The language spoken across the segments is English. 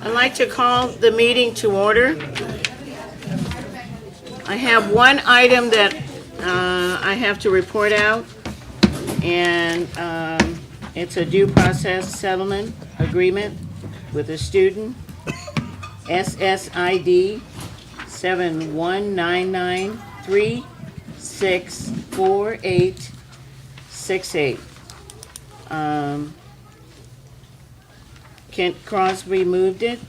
I'd like to call the meeting to order. I have one item that I have to report out, and it's a due process settlement agreement with a student, SSID 7199364868. Kent Crosby moved it.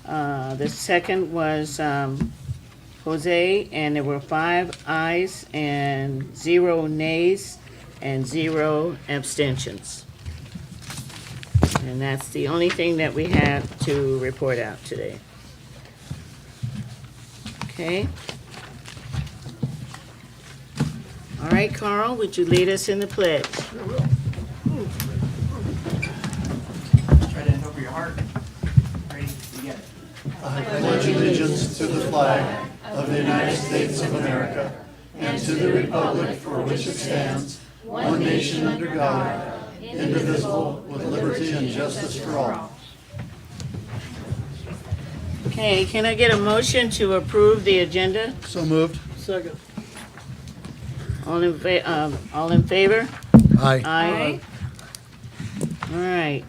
The second was Jose, and there were 5 ayes and 0 nays and 0 abstentions. And that's the only thing that we have to report out today. Okay. All right, Carl, would you lead us in the pledge? Sure will. Try to hand over your heart. Ready? You get it. I pledge allegiance to the flag of the United States of America and to the republic for which it stands, one nation under God, indivisible, with liberty and justice for all. Okay, can I get a motion to approve the agenda? So moved. Second. All in favor? Aye. Aye. All right.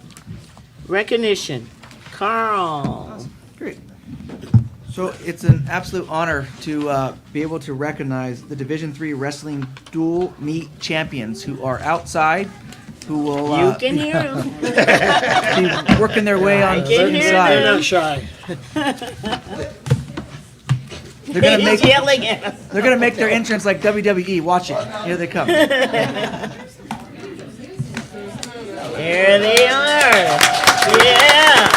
Recognition. Carl. Great. So it's an absolute honor to be able to recognize the Division III Wrestling Dual Meet Champions who are outside, who will You can hear him. be working their way on can hear inside. them. Shy. They're gonna He's make yelling at us. they're gonna make their entrance like WWE. Watch it. Here they come. Here they are. Yeah.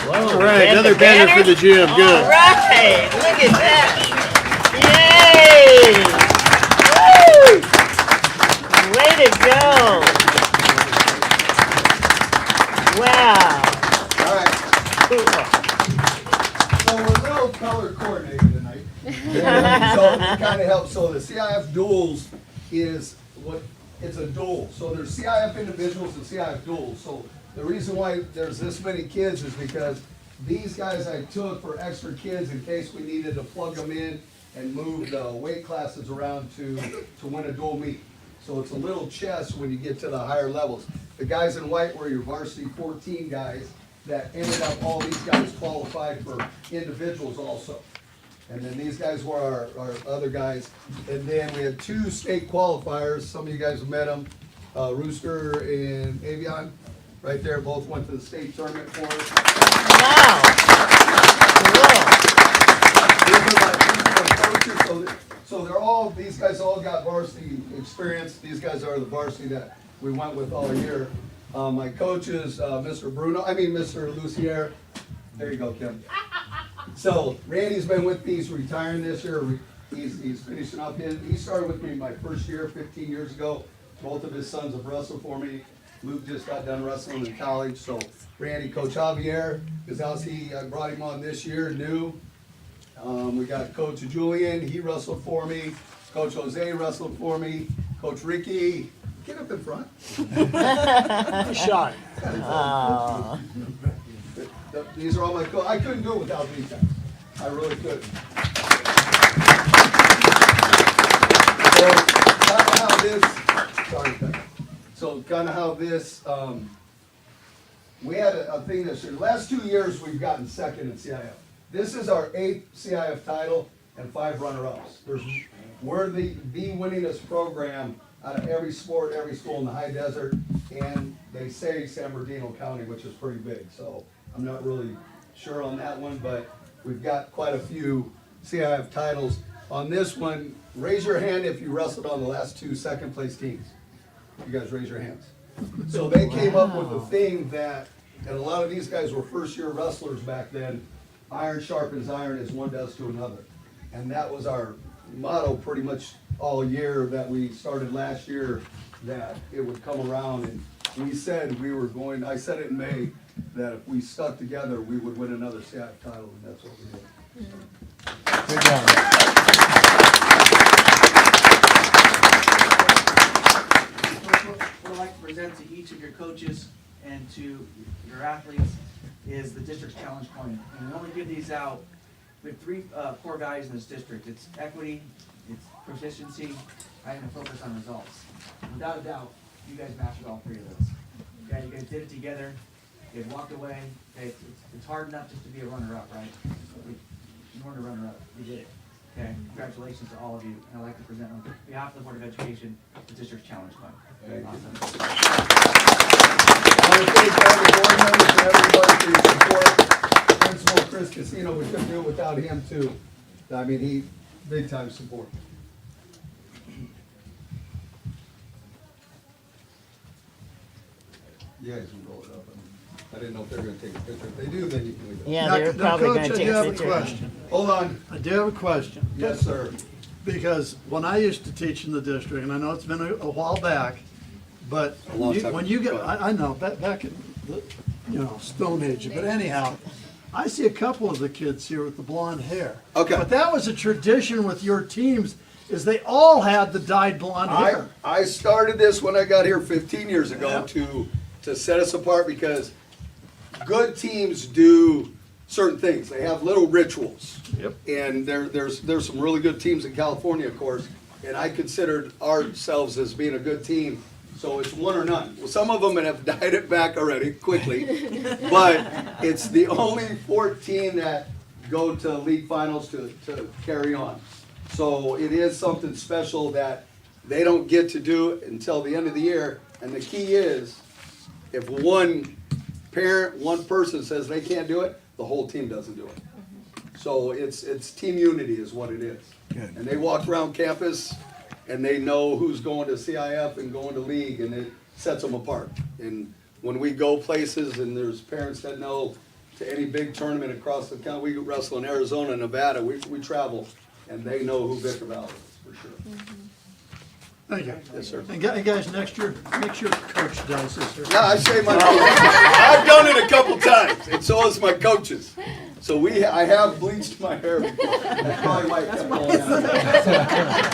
All right, another banner for the gym. All Good. right, look at that. Yay! Woo! Way to go. Wow. All right, Cool. so we're a little color coordinated tonight. So it kind of helps. So the CIF duels is it's a duel. So there's CIF individuals and CIF duels. So the reason why there's this many kids is because these guys I took for extra kids in case we needed to plug them in and move the weight classes around to win a dual meet. So it's a little chess when you get to the higher levels. The guys in white were your varsity 14 guys that ended up, all these guys qualified for individuals also. And then these guys were our other guys. And then we had 2 state qualifiers. Some of you guys have met them, Rooster and Avion. Right there, both went to the state tournament for us. Wow. These are my coaches, so they're all, these guys all got varsity experience. These guys are the varsity that we went with all year. My coaches, Mr. Lucier. There you go, Kim. So Randy's been with me, he's retiring this year. He's finishing up he started with me my first year, 15 years ago. Both of his sons have wrestled for me. Luke just got done wrestling in college, so Randy, Coach Javier is out. I brought him on this year, new. We got Coach Julian, he wrestled for me. Coach Jose wrestled for me. Coach Ricky, get up in front. Shy. These are all my I couldn't do it without these guys. I really couldn't. So kind of how this, we had a thing this year. The last 2 years we've gotten second in CIF. This is our 8th CIF title and 5 runner-ups. We're the winningest program out of every sport, every school in the high desert, and they say San Bernardino County, which is pretty big. So I'm not really sure on that one, but we've got quite a few CIF titles. On this one, raise your hand if you wrestled on the last 2 second place teams. You guys raise your hands. So they came up with a thing that, and a lot of these guys were first year wrestlers back then, iron sharpens iron as one does to another. And that was our motto pretty much all year that we started last year, that it would come around. And we said we were going, I said it in May, that if we stuck together, we would win another CIF title, and that's what we did. Good job. What I'd like to present to each of your coaches and to your athletes is the district's challenge coin. And we only give these out with three core values in this district. It's equity, it's proficiency, and a focus on results. Without a doubt, you guys mastered all three of those. Okay, you guys did it together. You guys walked away. Okay, it's hard enough just to be a runner-up, right? You weren't a runner-up. You did it. Okay, congratulations to all of you. And I'd like to present on behalf of the Board of Education the district's challenge coin. Awesome. I want to thank all the board members and everybody for your support. Principal Chris Casino, we couldn't do it without him too. I mean, he, big time support. You guys can roll it up. I didn't know if they were gonna take a picture. If they do, then you can leave it. Yeah, Now, they're now, probably Coach, gonna I take do a have a picture. question. Hold on. I do have a question. Yes, sir. Because when I used to teach in the district, and I know it's been a while back, but A long time when you get, ago. I know, back in the, Stone Age, but anyhow, I see a couple of the kids here with the blonde hair. Okay. But that was a tradition with your teams, is they all had the dyed blonde hair. I started this when I got here 15 years ago Yeah. to set us apart because good teams do certain things. They have little rituals. Yep. And there's some really good teams in California, of course, and I considered ourselves as being a good team. So it's one or none. Well, some of them have dyed it back already quickly, but it's the only 14 that go to league finals to carry on. So it is something special that they don't get to do until the end of the year. And the key is, if one parent, one person says they can't do it, the whole team doesn't do it. So it's team unity is what it is. And they walk around campus and they know who's going to CIF and going to league, and it sets them apart. And when we go places and there's parents that know to any big tournament across the country, we wrestle in Arizona, Nevada, we travel, and they know who Victor Valley is, for sure. Thank you. Yes, sir. And guys, next year, make sure coach does this. Yeah, I shave my I've done it a couple times, and so has my coaches. So I have bleached my hair before. That's probably why it kept going down.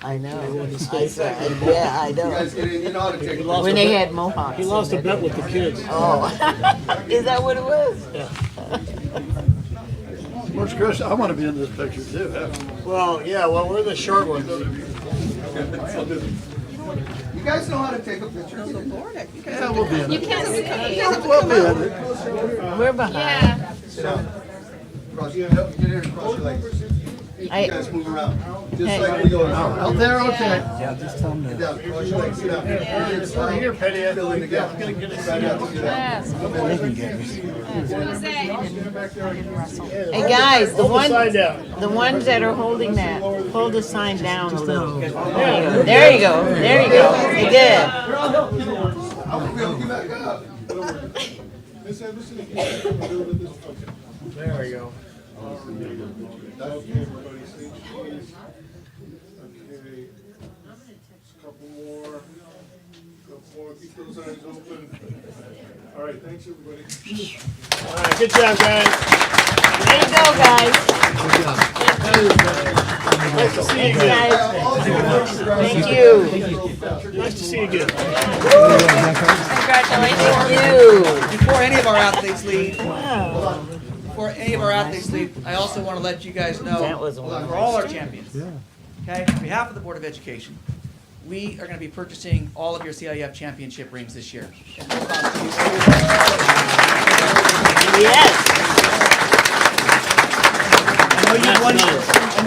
I know. Yeah, I You know. guys get in, you know how to take a When they had mohawks. He lost a bet with the kids. Oh, is that what it was? Where's Chris? I want to be in this picture too. Well, yeah, well, we're the short ones. You guys know how to take a picture? Yeah, we'll be in You it. can't see. We'll be in it. We're behind. Yeah. Sit down. Cross, get here and cross your legs. You guys move around, just like we go now. Out there, okay. Get down, cross your legs, sit down. Right here, Petty. Fill in the gap. Try not to get out. Hey, guys, the Side down. ones that are holding that, hold the sign down a little. There you go, there you go. You did. We'll get back up. There we go. Okay, everybody, stay cheese. Okay, couple more, keep those eyes open. All right, thanks, everybody. All right, good job, guys. There you go, guys. Nice to see you Thanks, again. guys. Thank you. Nice to see you again. Congratulations. Before any of our athletes leave, Wow. I also want to let you guys know, That was for wonderful. all our champions, okay, on behalf of the Board of Education, we are going to be purchasing all of your CIF championship rings this year. Yes. I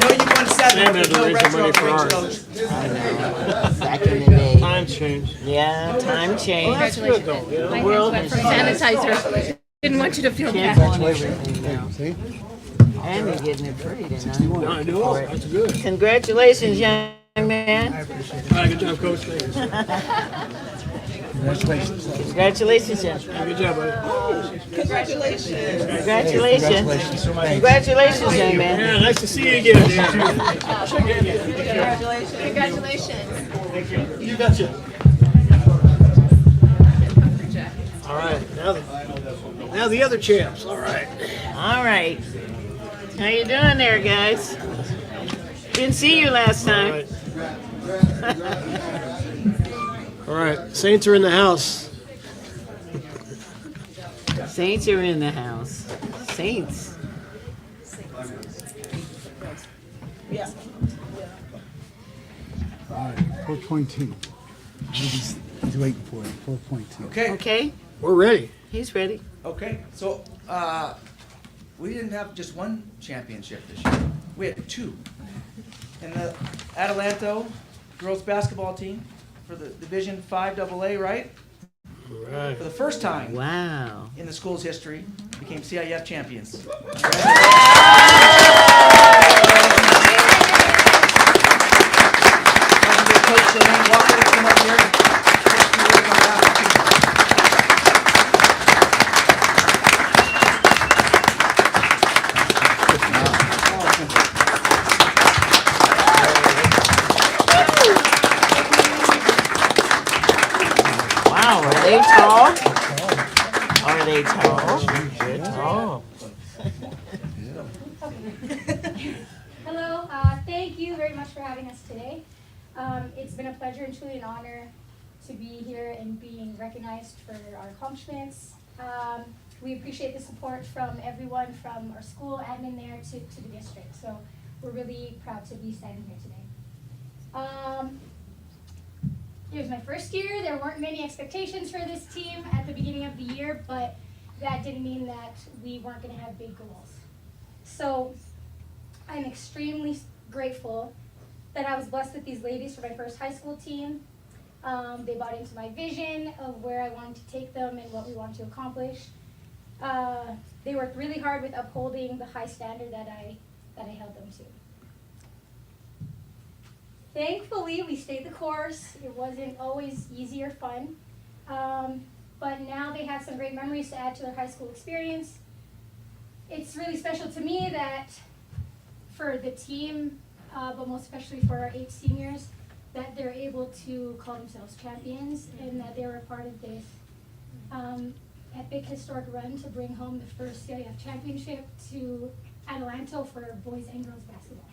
know you won 7, Sam there's had to no raise the retro money for rings, ours. Coach. Back in the day. Times changed. Yeah, time changed. That's good though. Yeah. My world hands went has from sanitizer. Didn't want you to feel Kids bad. want everything now. And you're getting it free tonight. I know. That's good. Congratulations, young man. All right, good job, Coach. Thanks. Congratulations, Jen. Good job, buddy. Congratulations. Congratulations, young man. Yeah, nice to see you again, dear. Congratulations. You betcha. All right, now the other champs. All right. All right. How you doing there, guys? Didn't see you last All time. right. All right. Saints are in the house. Saints are in the house. Saints. All right, 4.2. He's waiting for it. 4.2. Okay, Okay, We're ready. he's ready. okay, so, we didn't have just one championship this year, we had two. And the Atalanto girls basketball team for the Division 5 AA, right? All right. For the first time Wow. in the school's history, became CIF champions. Coach Lorraine Walker to come up here. Wow, are they tall? Are they tall? They're tall. Hello, thank you very much for having us today. It's been a pleasure and truly an honor to be here and being recognized for our accomplishments. We appreciate the support from everyone from our school admin there to the district. So we're really proud to be standing here today. It was my first year. There weren't many expectations for this team at the beginning of the year, but that didn't mean that we weren't going to have big goals. So I'm extremely grateful that I was blessed with these ladies for my first high school team. They bought into my vision of where I wanted to take them and what we wanted to accomplish. They worked really hard with upholding the high standard that I held them to. Thankfully, we stayed the course. It wasn't always easy or fun, but now they have some great memories to add to their high school experience. It's really special to me that for the team, but most especially for our 8 seniors, that they're able to call themselves champions and that they were a part of this epic historic run to bring home the first CIF championship to Atalanto for boys and girls basketball.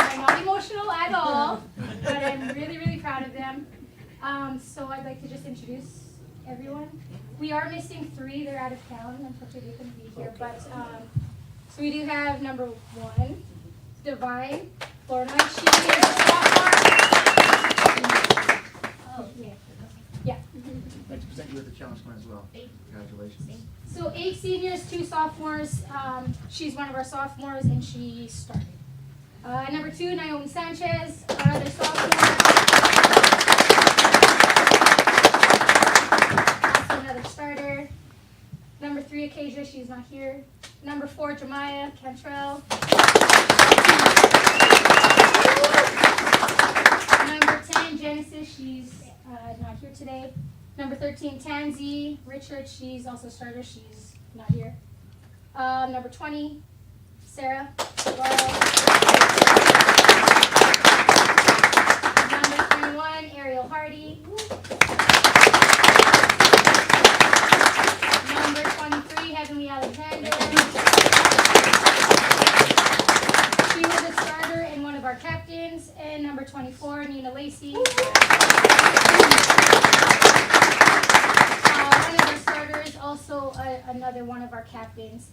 I'm not emotional at all, but I'm really, really proud of them. So I'd like to just introduce everyone. We are missing 3, they're out of town, unfortunately they couldn't be here, but, so we do have number 1, Divine Florida. She is a sophomore. Oh, yeah. I'd like to present you with the challenge coin as well. Congratulations. So 8 seniors, 2 sophomores. She's one of our sophomores and she started. Number 2, Naomi Sanchez, our other sophomore. Also another starter. Number 3, Acacia, she's not here. Number 4, Jemiah Cantrell. Number 10, Genesis, she's not here today. Number 13, Tansy Richard, she's also a starter, she's not here. Number 20, Sarah Navarro. Number 21, Ariel Hardy. Number 23, Heavenly Alexander. She was a starter and one of our captains. And number 24, Nina Lacey. One of our starters, also another one of our captains.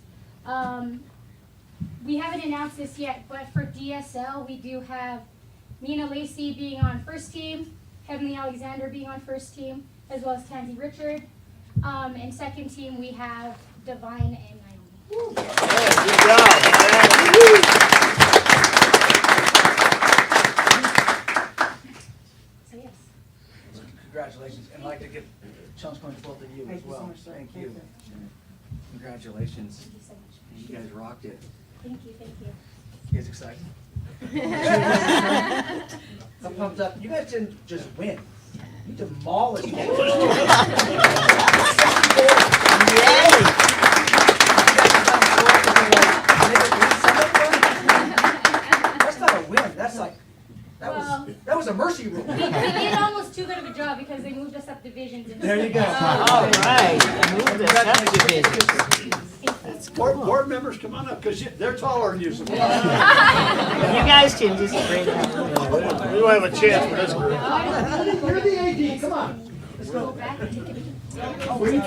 We haven't announced this yet, but for DSL, we do have Nina Lacey being on first team, Heavenly Alexander being on first team, as well as Tansy Richard. And second team, we have Divine and Naomi. Good job. So yes. Congratulations, and I'd like to give challenge coin to both of you as well. Thank you. Congratulations. Thank you so much. You guys rocked it. Thank you, thank you. You guys excited? I'm pumped up. You guys didn't just win. You demolished it. That's not a win. That's like, that was a mercy rule. We did almost too good of a job because they moved us up divisions. There you go. All right. Move this up division. Board members, come on up, because they're taller than you. You guys can just bring it up. We don't have a chance for this group. You're the AD, come on. Go back and take it. Would it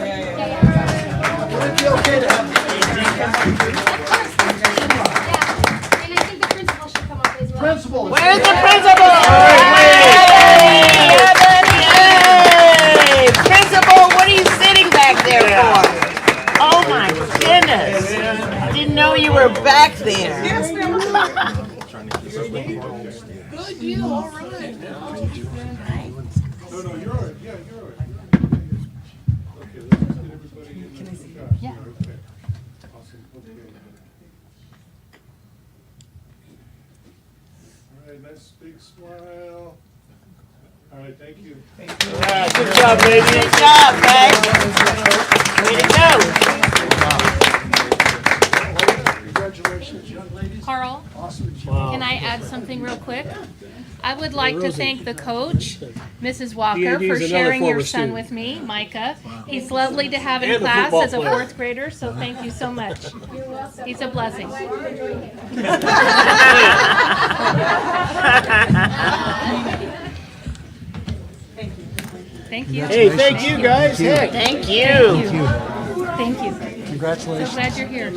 be okay to have the And I think the principal should come up as well. principal? Where's the principal? Yay! Principal, what are you sitting back there for? Oh my goodness. Didn't know you were back there. Good deal, all right. No, you're all right. Yeah, you're all right. Okay, let's get everybody in. Can I see? Yeah. Okay. Awesome. Okay. All right, nice big smile. All right, thank you. Yeah, good job, baby. Good job, guys. Way to go. Congratulations, young ladies. Carl, Awesome job. can I add something real quick? I would like to thank the coach, Mrs. Walker, DAD is for another sharing your former son student. with me, Micah. He's lovely to have in And the class football as a player. 4th grader, so thank you so much. You're welcome. He's a blessing. Glad you're enjoying it. Thank you. Hey, thank you guys. Heck. Thank you. Thank you. Congratulations. So glad you're here.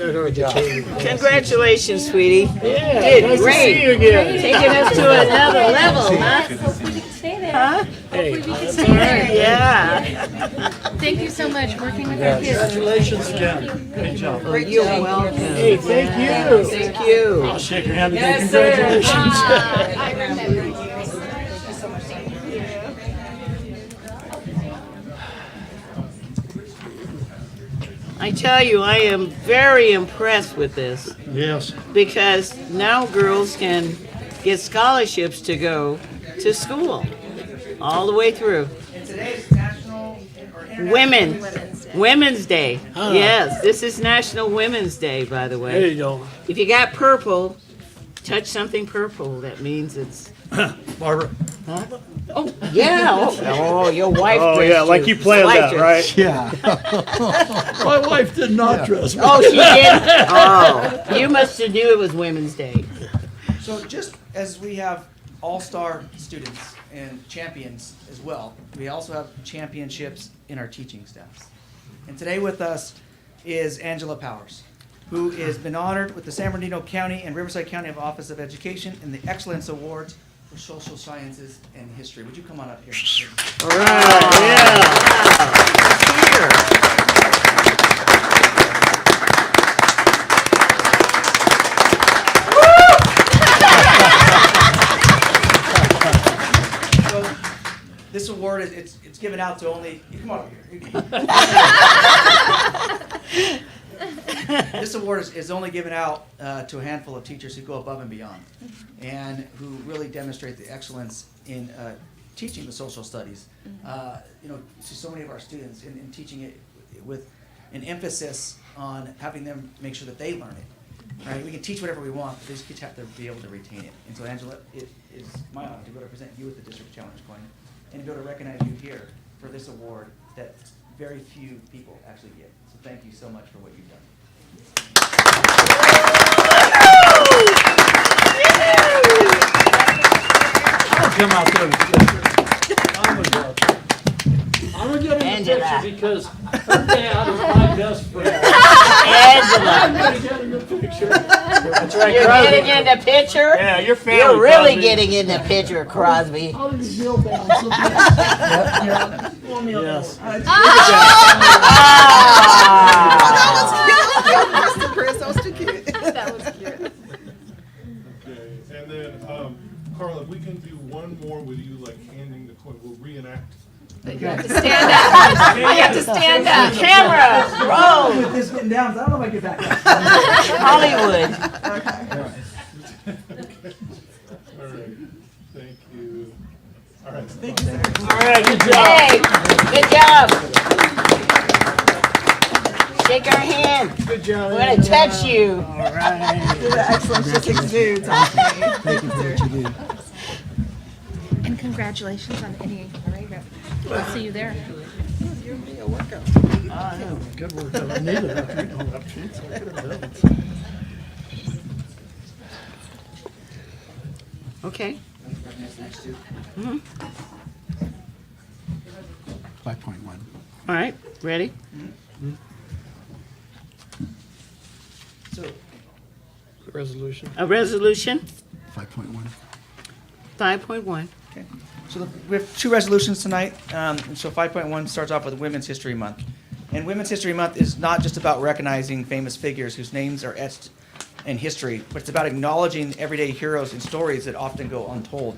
Congratulations, sweetie. Yeah, Did nice to great. see you again. Taking us to another level, huh? Hopefully we can stay there. Huh? Hey, Stay there. Yeah. Thank you so much, working with our kids. Congratulations again. Great job. You're welcome. hey, thank you. Thank you. I'll shake your hand again. Congratulations. I remember. I tell you, I am very impressed with this Yes. because now girls can get scholarships to go to school all the way through. And today's national or international. Women's Day. Yes, this is National Women's Day, by the There way. you go. If you got purple, touch something purple. That means it's. Barbara. Oh, yeah. Oh, your wife. Oh, dressed yeah, like you planned Wife that, dressed- right? Yeah. My wife did not dress me. Oh, she did? Oh, you must have knew it was Women's Day. So just as we have all-star students and champions as well, we also have championships in our teaching staffs. And today with us is Angela Powers, who has been honored with the San Bernardino County and Riverside County Office of Education in the Excellence Awards for Social Sciences and History. Would you come on up here? All right, yeah. Here. So this award is it's given out to only. You come on up here. This award is only given out to a handful of teachers who go above and beyond, and who really demonstrate the excellence in teaching the social studies. To so many of our students in teaching it with an emphasis on having them make sure that they learn it. Right? We can teach whatever we want, but these kids have to be able to retain it. And so, Angela, it is my honor to be able to present you with the District Challenge Coin and to be able to recognize you here for this award that very few people actually get. So thank you so much for what you've done. I'll come out there with you. I'm gonna get in the Angela. picture because her dad is my best friend. Angela, I'm gonna get in the picture. That's right, you're Crosby. getting in the picture? Yeah, your family. You're really Crosby. getting in the picture, Crosby. I'll just kneel down sometime. Yes. Ah! Okay, and then, Carla, if we can do one more with you, like handing the coin, we'll reenact. You have to stand up. You have to stand up. Camera, roll. With this getting down, I don't know if I get back up. Hollywood. All right, good job. Hey, good job. Shake our hand. Good job. We're gonna touch you. All right. The excellence just exudes off me. Thank you, sir. And congratulations on the NEA rep. I'll see you there. Good work. I needed that. You know, that chance. I could have done it. Okay. Next two. 5.1. All right, ready? So, Resolution. A resolution, 5.1. 5.1. okay. So we have two resolutions tonight. And so 5.1 starts off with Women's History Month. And Women's History Month is not just about recognizing famous figures whose names are etched in history, but it's about acknowledging everyday heroes and stories that often go untold.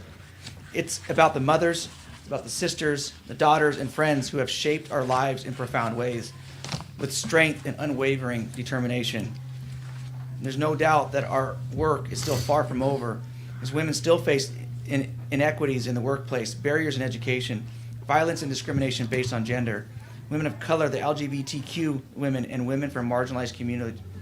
It's about the mothers, it's about the sisters, the daughters, and friends who have shaped our lives in profound ways with strength and unwavering determination. There's no doubt that our work is still far from over, as women still face inequities in the workplace, barriers in education, violence and discrimination based on gender. Women of color, the LGBTQ women, and women from marginalized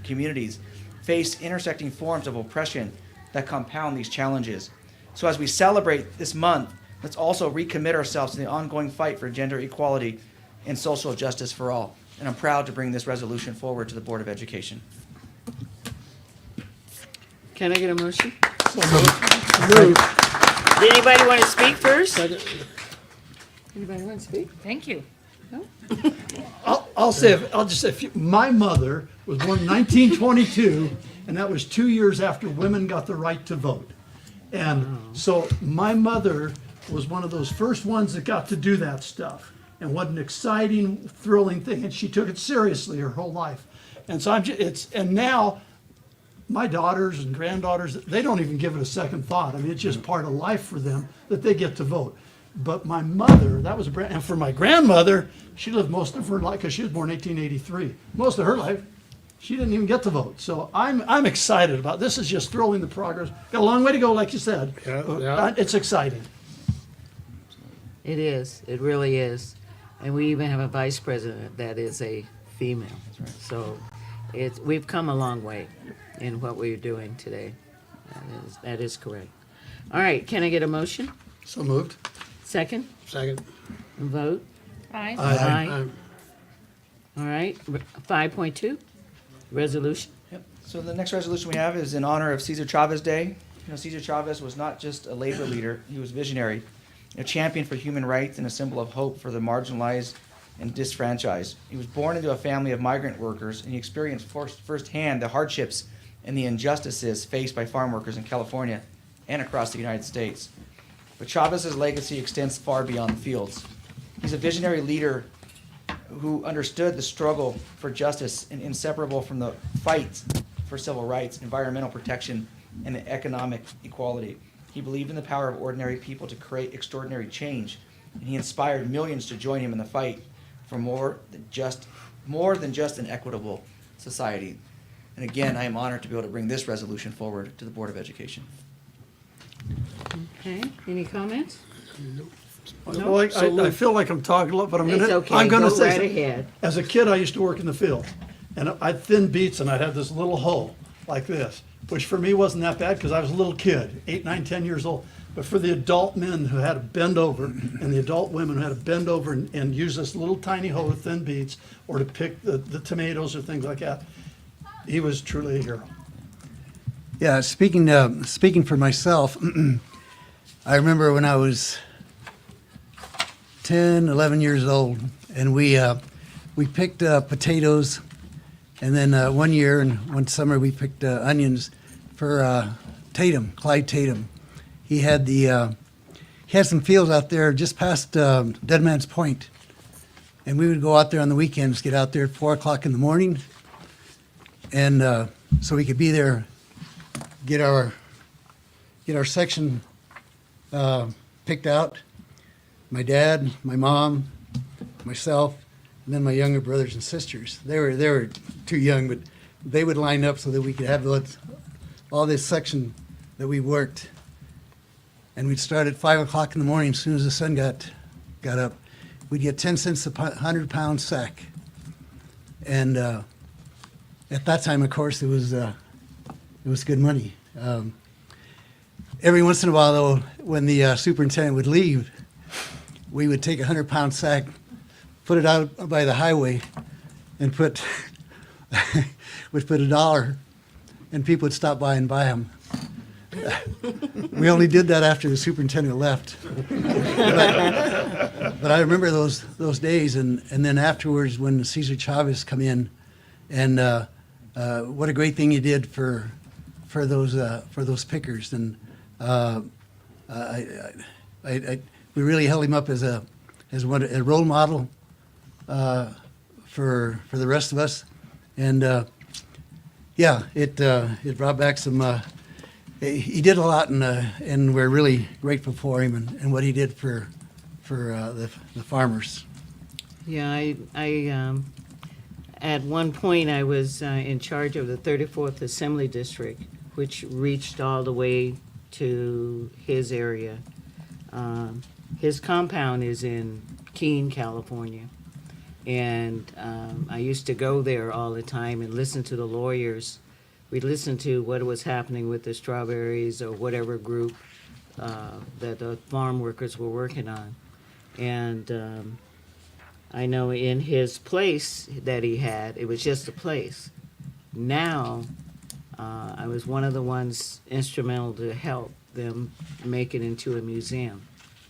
communities face intersecting forms of oppression that compound these challenges. So as we celebrate this month, let's also recommit ourselves to the ongoing fight for gender equality and social justice for all. And I'm proud to bring this resolution forward to the Board of Education. Can I get a motion? Move. Did anybody want to speak first? Second. Anybody want to speak? Thank you. I'll just say, my mother was born in 1922, and that was 2 years after women got the right to vote. And so my mother was one of those first ones that got to do that stuff. And what an exciting, thrilling thing. And she took it seriously her whole life. And so and now my daughters and granddaughters, they don't even give it a second thought. I mean, it's just part of life for them that they get to vote. But my mother, that was and for my grandmother, she lived most of her life, because she was born in 1883. Most of her life, she didn't even get to vote. So I'm excited about this. Is just thrilling the progress. Got a long way to go, like you said. Yeah. It's exciting. It is, it really is. And we even have a vice president that is a female. So we've come a long way in what we're doing today. That is correct. All right, can I get a motion? So moved. Second? Second. And vote? Aye. Aye. All right, 5.2, resolution. Yep. So the next resolution we have is in honor of Cesar Chavez Day. You know, Cesar Chavez was not just a labor leader, he was visionary, a champion for human rights and a symbol of hope for the marginalized and disfranchised. He was born into a family of migrant workers, and he experienced firsthand the hardships and the injustices faced by farm workers in California and across the United States. But Chavez's legacy extends far beyond the fields. He's a visionary leader who understood the struggle for justice and inseparable from the fight for civil rights, environmental protection, and economic equality. He believed in the power of ordinary people to create extraordinary change, and he inspired millions to join him in the fight for more than just an equitable society. And again, I am honored to be able to bring this resolution forward to the Board of Education. Okay, any comments? Well, I feel like I'm talking a lot, but I'm It's gonna okay, I'm gonna go say right something. ahead. As a kid, I used to work in the field, and I'd thin beets, and I'd have this little hoe like this, which for me wasn't that bad because I was a little kid, 8, 9, 10 years old. But for the adult men who had to bend over, and the adult women who had to bend over and use this little tiny hoe with thin beets, or to pick the tomatoes or things like that, he was truly a hero. Yeah, speaking for myself, I remember when I was 10, 11 years old, and we picked potatoes, and then one year and one summer we picked onions for Clyde Tatum. He had some fields out there just past Dead Man's Point, and we would go out there on the weekends, get out there at 4 o'clock in the morning, and so we could be there, get our section picked out. My dad, my mom, myself, and then my younger brothers and sisters. They were too young, but they would line up so that we could have all this section that we worked. and we'd start at 5 o'clock in the morning. As soon as the sun got up, we'd get 10 cents a 100-pound sack. And at that time, of course, it was good money. Every once in a while, though, when the superintendent would leave, we would take a 100-pound sack, put it out by the highway, and put would put $1, and people would stop by and buy them. We only did that after the superintendent left. But I remember those days, and then afterwards when Cesar Chavez come in, and what a great thing he did for those pickers, and we really held him up as a role model for the rest of us, and it brought back some. He did a lot, and we're really grateful for him and what he did for the farmers. Yeah, I at one point I was in charge of the 34th Assembly District, which reached all the way to his area. His compound is in Keene, California. And I used to go there all the time and listen to the lawyers. We'd listen to what was happening with the strawberries or whatever group that the farm workers were working on. And I know in his place that he had, it was just a place. Now, I was one of the ones instrumental to help them make it into a museum.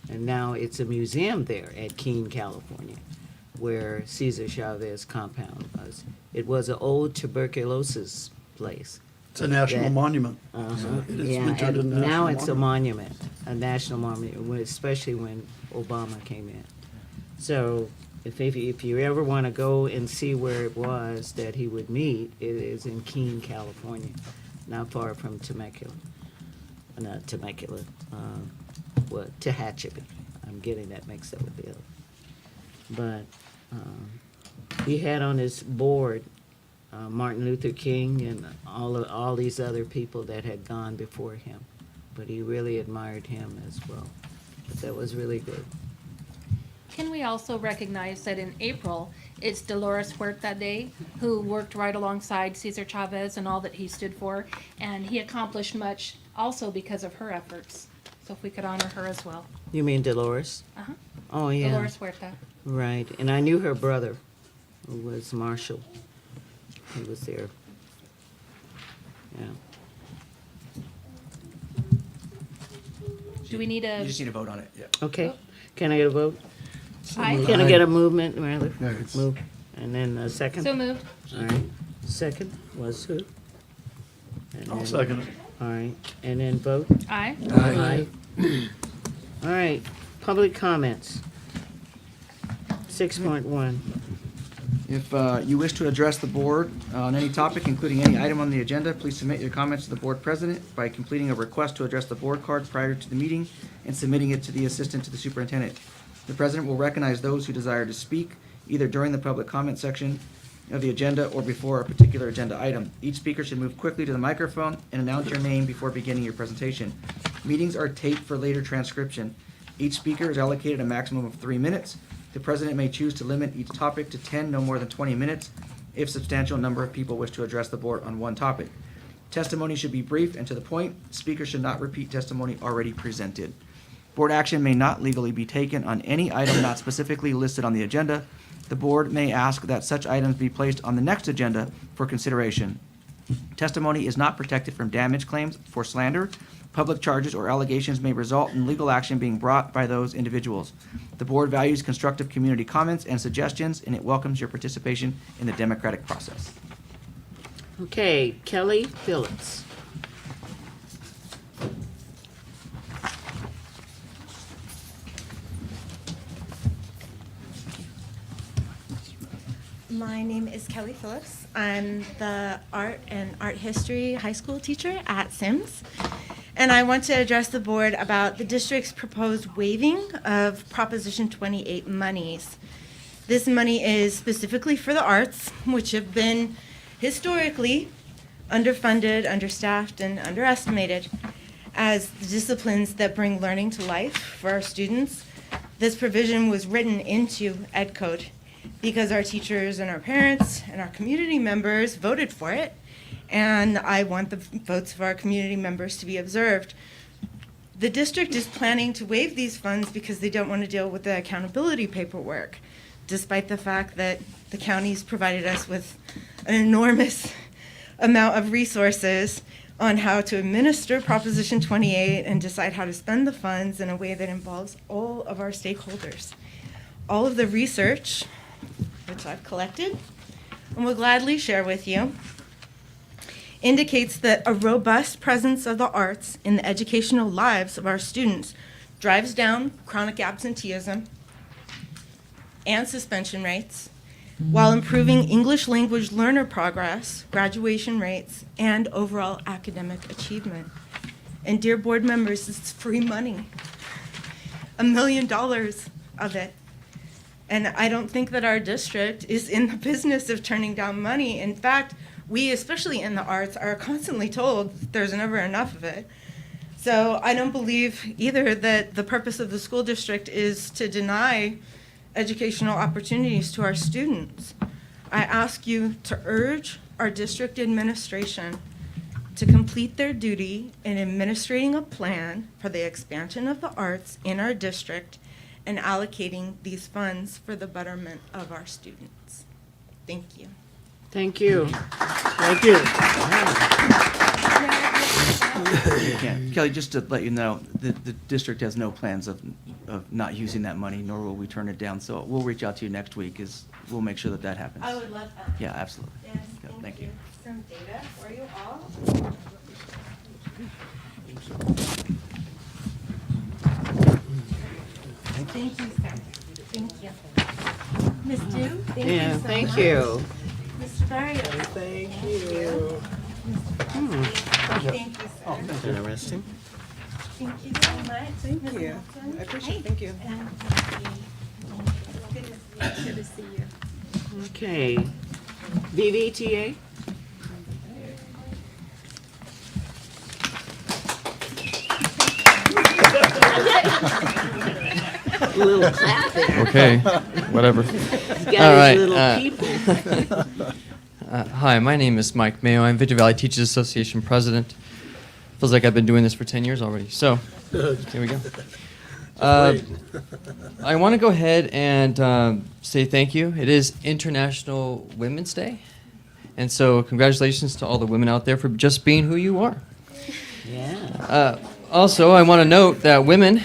And now it's a museum there at Keene, California, where Cesar Chavez compound was. It was an old tuberculosis place. It's a national monument. It has been turned into a Now national it's monument. a national monument, especially when Obama came in. So if you ever want to go and see where it was that he would meet, it is in Keene, California, not far from Temecula. Not Temecula, Tehachapi. I'm getting that mixed up with the other. But he had on his board Martin Luther King and all these other people that had gone before him. But he really admired him as well. But that was really good. Can we also recognize that in April, it's Dolores Huerta Day, who worked right alongside Cesar Chavez and all that he stood for, and he accomplished much also because of her efforts. So if we could honor her as well. You mean Dolores? Uh-huh. Oh, yeah. Dolores Huerta. Right. And I knew her brother, who was Marshall. He was there. Yeah. Do we need a? You just need to vote on it, yeah. Okay. Can I get a vote? Aye. Can I get a movement, rather? Yeah, it's- Move. And then a second? So moved. All right. Second was who? And I'll then- second it. All right. And then vote? Aye. Aye. All right. Public comments. 6.1. If you wish to address the board on any topic, including any item on the agenda, please submit your comments to the board president by completing a request to address the board card prior to the meeting and submitting it to the assistant to the superintendent. The president will recognize those who desire to speak, either during the public comment section of the agenda or before a particular agenda item. Each speaker should move quickly to the microphone and announce your name before beginning your presentation. Meetings are taped for later transcription. Each speaker is allocated a maximum of 3 minutes. The president may choose to limit each topic to 10, no more than 20 minutes, if substantial number of people wish to address the board on one topic. Testimony should be brief and to the point. Speakers should not repeat testimony already presented. Board action may not legally be taken on any item not specifically listed on the agenda. The board may ask that such items be placed on the next agenda for consideration. Testimony is not protected from damage claims for slander. Public charges or allegations may result in legal action being brought by those individuals. The board values constructive community comments and suggestions, and it welcomes your participation in the democratic process. Okay, Kelly Phillips. My name is Kelly Phillips. I'm the art and art history high school teacher at Sims. And I want to address the board about the district's proposed waiving of Proposition 28 monies. This money is specifically for the arts, which have been historically underfunded, understaffed, and underestimated. as the disciplines that bring learning to life for our students. This provision was written into Ed Code because our teachers and our parents and our community members voted for it, and I want the votes of our community members to be observed. The district is planning to waive these funds because they don't want to deal with the accountability paperwork, despite the fact that the county's provided us with an enormous amount of resources on how to administer Proposition 28 and decide how to spend the funds in a way that involves all of our stakeholders. All of the research, which I've collected and will gladly share with you, indicates that a robust presence of the arts in the educational lives of our students drives down chronic absenteeism and suspension rates, while improving English language learner progress, graduation rates, and overall academic achievement. And dear board members, it's free money, $1 million of it. And I don't think that our district is in the business of turning down money. In fact, we, especially in the arts, are constantly told there's never enough of it. So I don't believe either that the purpose of the school district is to deny educational opportunities to our students. I ask you to urge our district administration to complete their duty in administrating a plan for the expansion of the arts in our district and allocating these funds for the betterment of our students. Thank you. Thank you. Thank you. Yeah, Kelly, just to let you know, the district has no plans of not using that money, nor will we turn it down. So we'll reach out to you next week, we'll make sure that happens. I would love that. Yeah, absolutely. Yes, Yeah, thank you. Some data for you all. Thank you, sir. Thank you. Ms. Dew, thank Yeah, you so thank much. you. Mr. Barrios. Thank you. Thank you, sir. Interesting. Thank you so much. Thank Ms. you. Wilson. I appreciate it. Thank you. Good to see you. Okay. VVTA? A little clap there. Okay, whatever. Got his All right, little people. Hi, my name is Mike Mayo. I'm Victor Valley Teachers Association president. Feels like I've been doing this for 10 years already. So, here we go. I want to go ahead and say thank you. It is International Women's Day. And so congratulations to all the women out there for just being who you are. Yeah. Also, I want to note that women,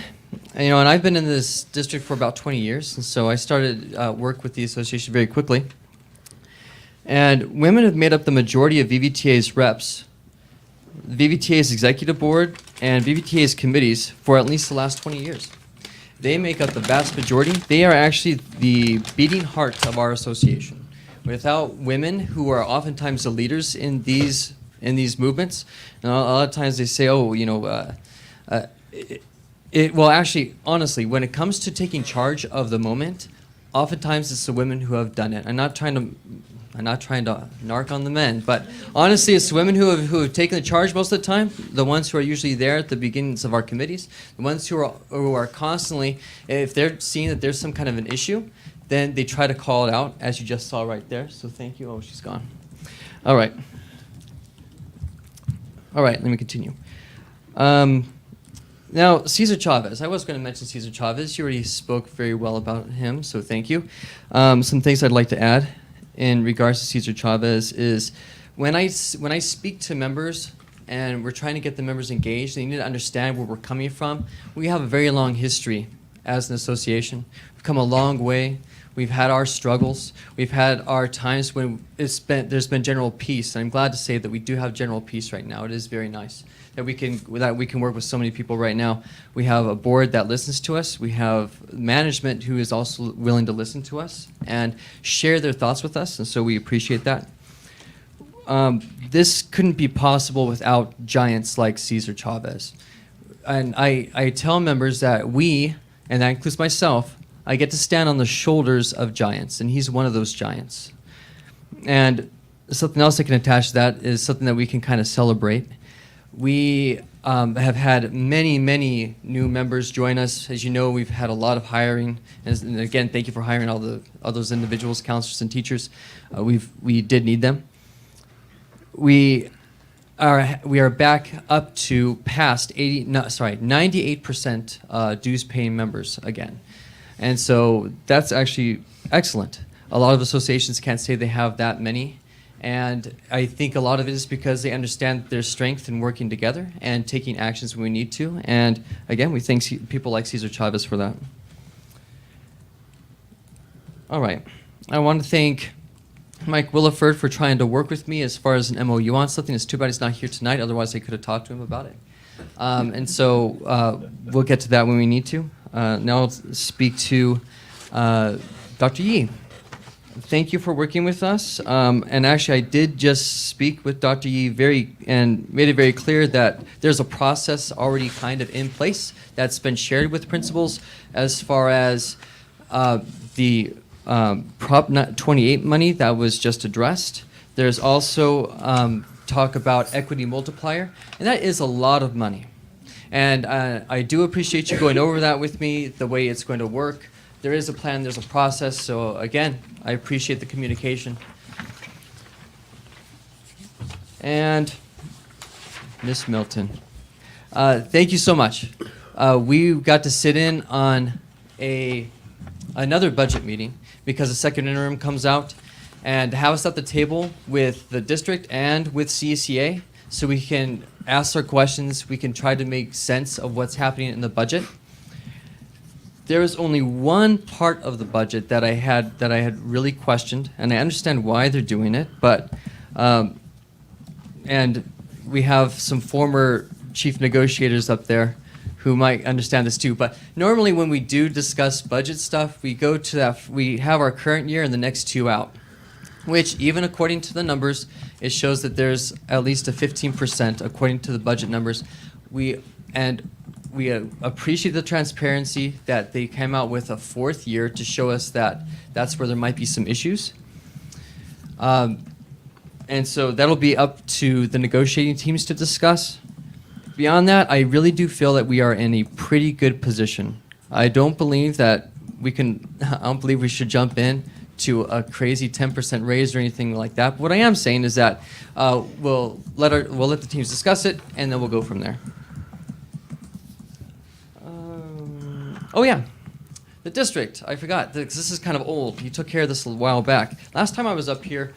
and I've been in this district for about 20 years, and so I started work with the association very quickly. And women have made up the majority of VVTA's reps, VVTA's executive board, and VVTA's committees for at least the last 20 years. They make up the vast majority. They are actually the beating heart of our association. Without women, who are oftentimes the leaders in these movements, and a lot of times they say, well, actually, honestly, when it comes to taking charge of the moment, oftentimes it's the women who have done it. I'm not trying to narc on the men, but honestly, it's the women who have taken the charge most of the time, the ones who are usually there at the beginnings of our committees, the ones who are constantly, if they're seeing that there's some kind of an issue, then they try to call it out, as you just saw right there. So thank you. Oh, she's gone. All right. All right, let me continue. Now, Cesar Chavez. I was going to mention Cesar Chavez. You already spoke very well about him, so thank you. Some things I'd like to add in regards to Cesar Chavez is when I speak to members and we're trying to get the members engaged, they need to understand where we're coming from. We have a very long history as an association. We've come a long way. We've had our struggles. We've had our times when there's been general peace. And I'm glad to say that we do have general peace right now. It is very nice that we can work with so many people right now. We have a board that listens to us. We have management who is also willing to listen to us and share their thoughts with us, and so we appreciate that. This couldn't be possible without giants like Cesar Chavez. And I tell members that we, and that includes myself, I get to stand on the shoulders of giants, and he's one of those giants. And something else I can attach to that is something that we can kind of celebrate. We have had many new members join us. As you know, we've had a lot of hiring. And again, thank you for hiring all those individuals, counselors and teachers. We did need them. We are back up to past 98% dues paying members again. And so that's actually excellent. A lot of associations can't say they have that many. And I think a lot of it is because they understand their strength in working together and taking actions when we need to. And again, we thank people like Cesar Chavez for that. All right. I want to thank Mike Williford for trying to work with me as far as an MOU on something. It's too bad he's not here tonight. Otherwise, I could have talked to him about it. And so we'll get to that when we need to. Now I'll speak to Dr. Yee. Thank you for working with us. And actually, I did just speak with Dr. Yee and made it very clear that there's a process already kind of in place that's been shared with principals as far as the Prop 28 money that was just addressed. There's also talk about equity multiplier, and that is a lot of money. And I do appreciate you going over that with me, the way it's going to work. There is a plan, there's a process, so again, I appreciate the communication. And Ms. Milton, thank you so much. We got to sit in on another budget meeting because the second interim comes out, and have us at the table with the district and with CECA so we can ask our questions, we can try to make sense of what's happening in the budget. There is only one part of the budget that I had really questioned, and I understand why they're doing it, but and we have some former chief negotiators up there who might understand this too. But normally when we do discuss budget stuff, we go to that, we have our current year and the next two out, which even according to the numbers, it shows that there's at least a 15% according to the budget numbers. We appreciate the transparency that they came out with a fourth year to show us that that's where there might be some issues. And so that'll be up to the negotiating teams to discuss. Beyond that, I really do feel that we are in a pretty good position. I don't believe we should jump in to a crazy 10% raise or anything like that. But what I am saying is that we'll let the teams discuss it, and then we'll go from there. Oh yeah, the district. I forgot. This is kind of old. You took care of this a while back. Last time I was up here,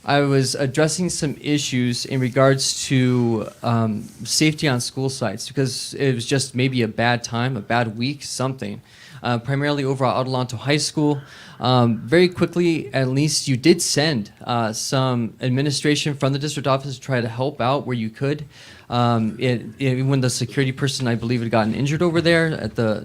I was addressing some issues in regards to safety on school sites because it was just maybe a bad time, a bad week, something. Primarily over at Adelanto High School. Very quickly, at least you did send some administration from the district office to try to help out where you could. When the security person, I believe, had gotten injured over there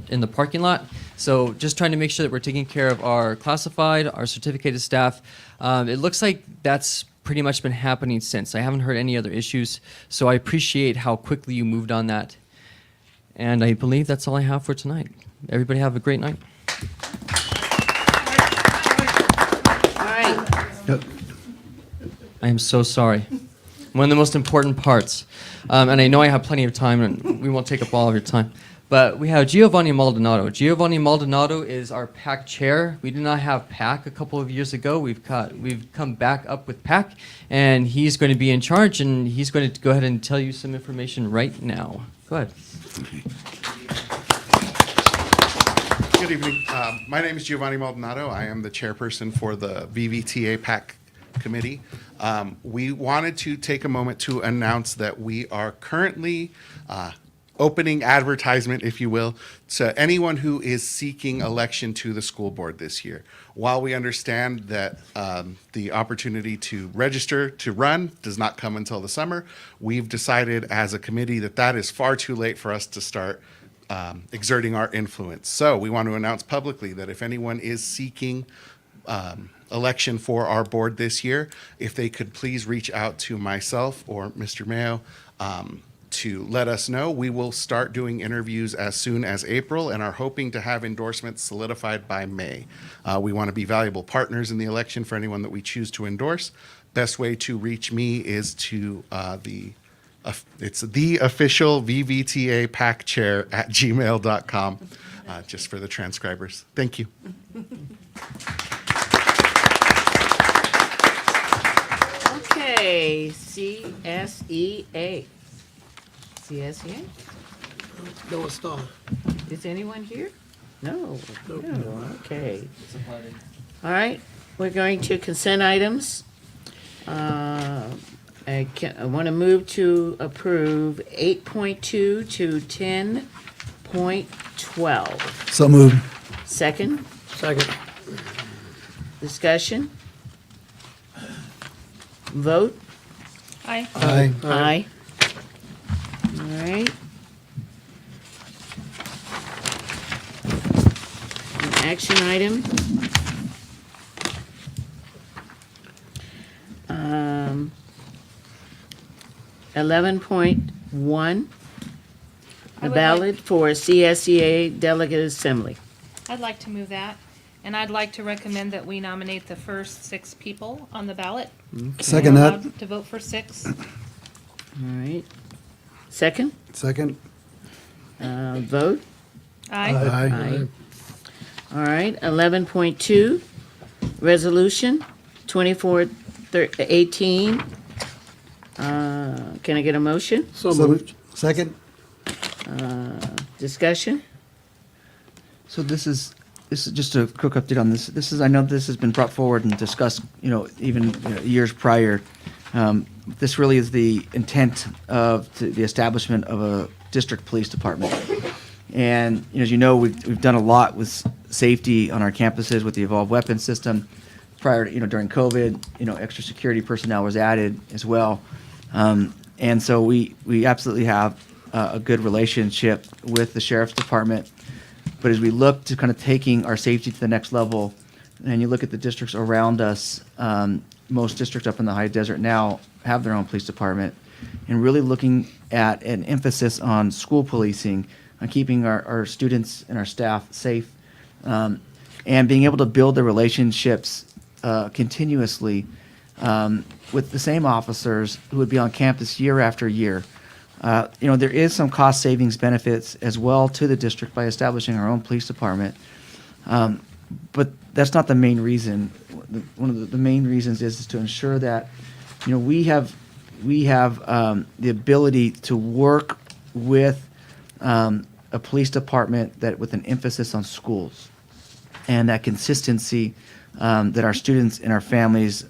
in the parking lot. So just trying to make sure that we're taking care of our classified, our certificated staff. It looks like that's pretty much been happening since. I haven't heard any other issues. So I appreciate how quickly you moved on that. And I believe that's all I have for tonight. Everybody have a great night. All right. I am so sorry. One of the most important parts, and I know I have plenty of time, and we won't take up all of your time, but we have Giovanni Maldonado. Giovanni Maldonado is our PAC chair. We did not have PAC a couple of years ago. We've come back up with PAC, and he's going to be in charge, and he's going to go ahead and tell you some information right now. Go ahead. Good evening. My name is Giovanni Maldonado. I am the chairperson for the VVTA PAC committee. We wanted to take a moment to announce that we are currently opening advertisement, if you will, to anyone who is seeking election to the school board this year. While we understand that the opportunity to register to run does not come until the summer, we've decided as a committee that that is far too late for us to start exerting our influence. So we want to announce publicly that if anyone is seeking election for our board this year, if they could please reach out to myself or Mr. Mayo to let us know. We will start doing interviews as soon as April and are hoping to have endorsements solidified by May. We want to be valuable partners in the election for anyone that we choose to endorse. Best way to reach me is to the It's the official VVTA PAC chair at gmail.com, just for the transcribers. Thank you. Okay, CSEA. CSEA? Noah Stahl. Is anyone here? No. Nope. No, okay. All right, we're going to consent items. I want to move to approve 8.2 to 10.12. So moved. Second, Second. discussion. Vote. Aye. Aye. Aye. All right. An action item. 11.1, I the would ballot for CSEA Delegate Assembly. I'd like to move that, and I'd like to recommend that we nominate the first 6 people on the ballot. Second We're that. allowed to vote for 6. All right. Second, Second. vote. Aye. Aye. All right, 11.2, resolution 2418. Can I get a motion? So moved. Second. Discussion? So this is just a quick update on this. I know this has been brought forward and discussed, even years prior. This really is the intent of the establishment of a district police department. And as you know, we've done a lot with safety on our campuses with the evolved weapons system. Prior to, during COVID, extra security personnel was added as well. And so we absolutely have a good relationship with the sheriff's department. But as we look to kind of taking our safety to the next level, and you look at the districts around us, most districts up in the high desert now have their own police department, and really looking at an emphasis on school policing, on keeping our students and our staff safe, and being able to build the relationships continuously with the same officers who would be on campus year after year. There is some cost savings benefits as well to the district by establishing our own police department. But that's not the main reason. One of the main reasons is to ensure that, we have the ability to work with a police department that with an emphasis on schools and that consistency that our students and our families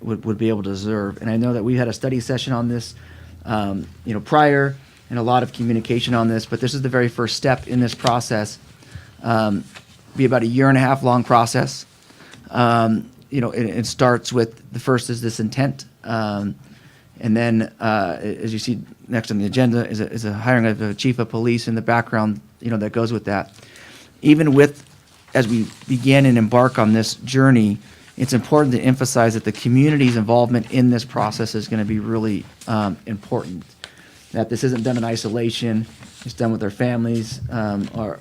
would be able to deserve. And I know that we had a study session on this, prior, and a lot of communication on this, but this is the very first step in this process. Be about a 1.5 year long process. It starts with the first is this intent, and then as you see next on the agenda is a hiring of a chief of police in the background, that goes with that. Even with as we begin and embark on this journey, it's important to emphasize that the community's involvement in this process is going to be really important. That this isn't done in isolation; it's done with our families, our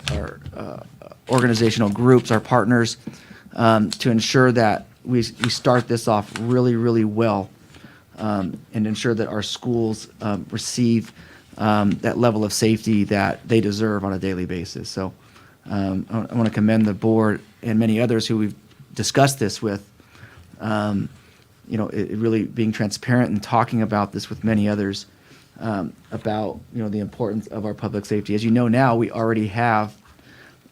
organizational groups, our partners, to ensure that we start this off really, really well, and ensure that our schools receive that level of safety that they deserve on a daily basis. So I want to commend the board and many others who we've discussed this with, it really being transparent and talking about this with many others about, the importance of our public safety. As you know now, we already have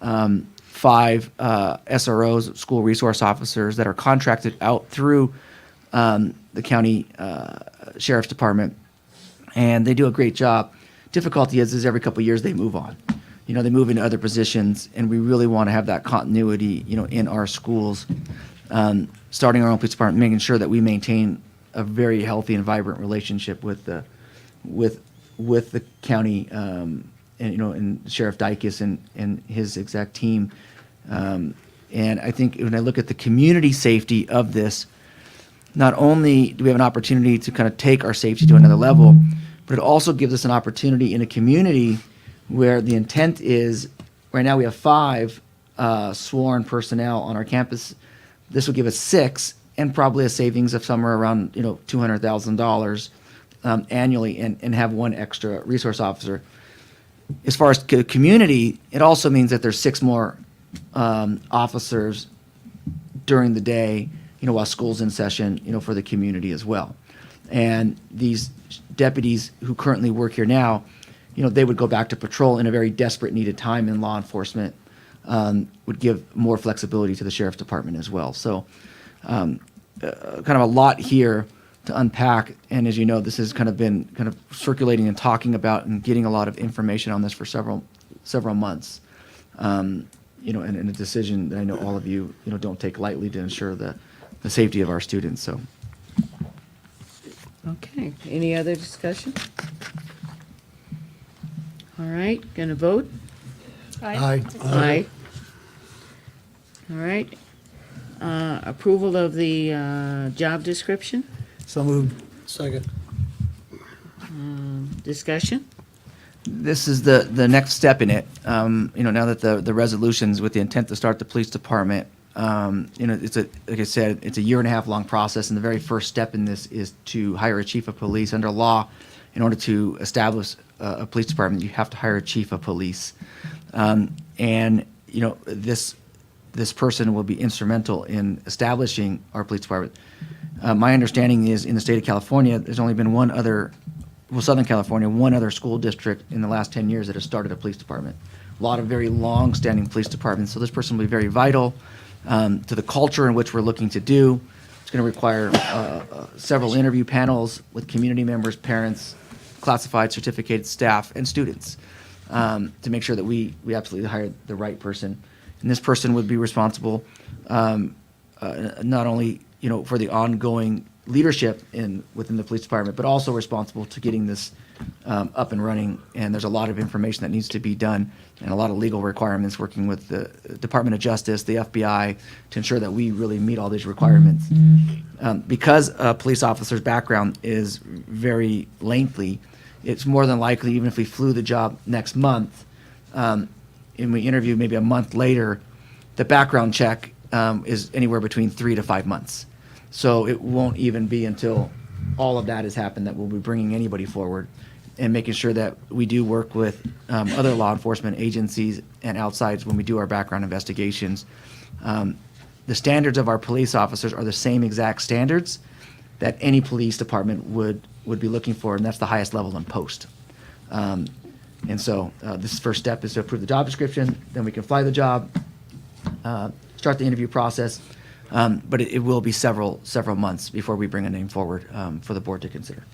5 SROs, school resource officers, that are contracted out through the county sheriff's department, and they do a great job. Difficulty is every couple of years they move on. They move into other positions, and we really want to have that continuity, in our schools, starting our own police department, making sure that we maintain a very healthy and vibrant relationship with the county, and Sheriff Dykes and his exec team. And I think when I look at the community safety of this, not only do we have an opportunity to kind of take our safety to another level, but it also gives us an opportunity in a community where the intent is, right now we have 5 sworn personnel on our campus. This will give us 6, and probably a savings of somewhere around $200,000 annually and have one extra resource officer. As far as community, it also means that there's 6 more officers during the day, while school's in session, for the community as well. And these deputies who currently work here now, they would go back to patrol in a very desperate needed time in law enforcement, would give more flexibility to the sheriff's department as well. So kind of a lot here to unpack. And as you know, this has kind of been circulating and talking about and getting a lot of information on this for several months. And a decision that I know all of you, don't take lightly to ensure the safety of our students. So. Okay, any other discussion? All right, gonna vote? Aye. Aye. All right. Approval of the job description, So moved. Second. discussion? This is the next step in it. Now that the resolutions with the intent to start the police department, it's like I said, it's a 1.5 year long process, and the very first step in this is to hire a chief of police. Under law, in order to establish a police department, you have to hire a chief of police, and this person will be instrumental in establishing our police department. My understanding is in the state of California, there's only been Southern California, one other school district in the last 10 years that has started a police department. A lot of very long-standing police departments, so this person will be very vital to the culture in which we're looking to do. It's going to require several interview panels with community members, parents, classified, certificated staff, and students to make sure that we absolutely hire the right person. And this person would be responsible not only for the ongoing leadership within the police department, but also responsible to getting this up and running. And there's a lot of information that needs to be done and a lot of legal requirements, working with the Department of Justice, the FBI, to ensure that we really meet all these requirements. Because a police officer's background is very lengthy, it's more than likely, even if we flew the job next month, and we interview maybe a month later, the background check is anywhere between 3 to 5 months. So it won't even be until all of that has happened that we'll be bringing anybody forward and making sure that we do work with other law enforcement agencies and outsides when we do our background investigations. The standards of our police officers are the same exact standards that any police department would be looking for, and that's the highest level in post. And so this first step is to approve the job description, then we can fly the job, start the interview process, but it will be several months before we bring a name forward for the board to consider.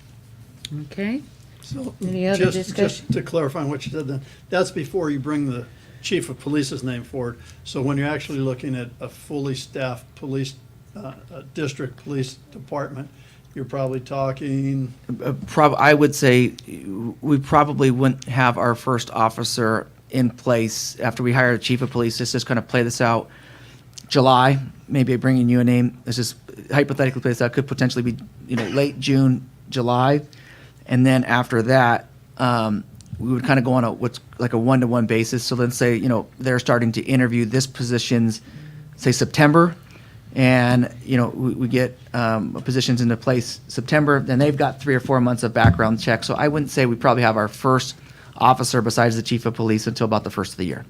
Okay, So Any other just discussion? to clarify on what you said then, that's before you bring the chief of police's name forward. So when you're actually looking at a fully staffed police, district police department, you're probably talking, I would say we probably wouldn't have our first officer in place after we hire a chief of police. Let's just kind of play this out. July, maybe bringing you a name. Let's just hypothetically play this out. Could potentially be late June, July, and then after that, we would kind of go on what's like a 1-to-1 basis. So let's say they're starting to interview this positions, say September, and we get positions into place September. Then they've got 3 or 4 months of background check. So I wouldn't say we probably have our first officer besides the chief of police until about the first of the year,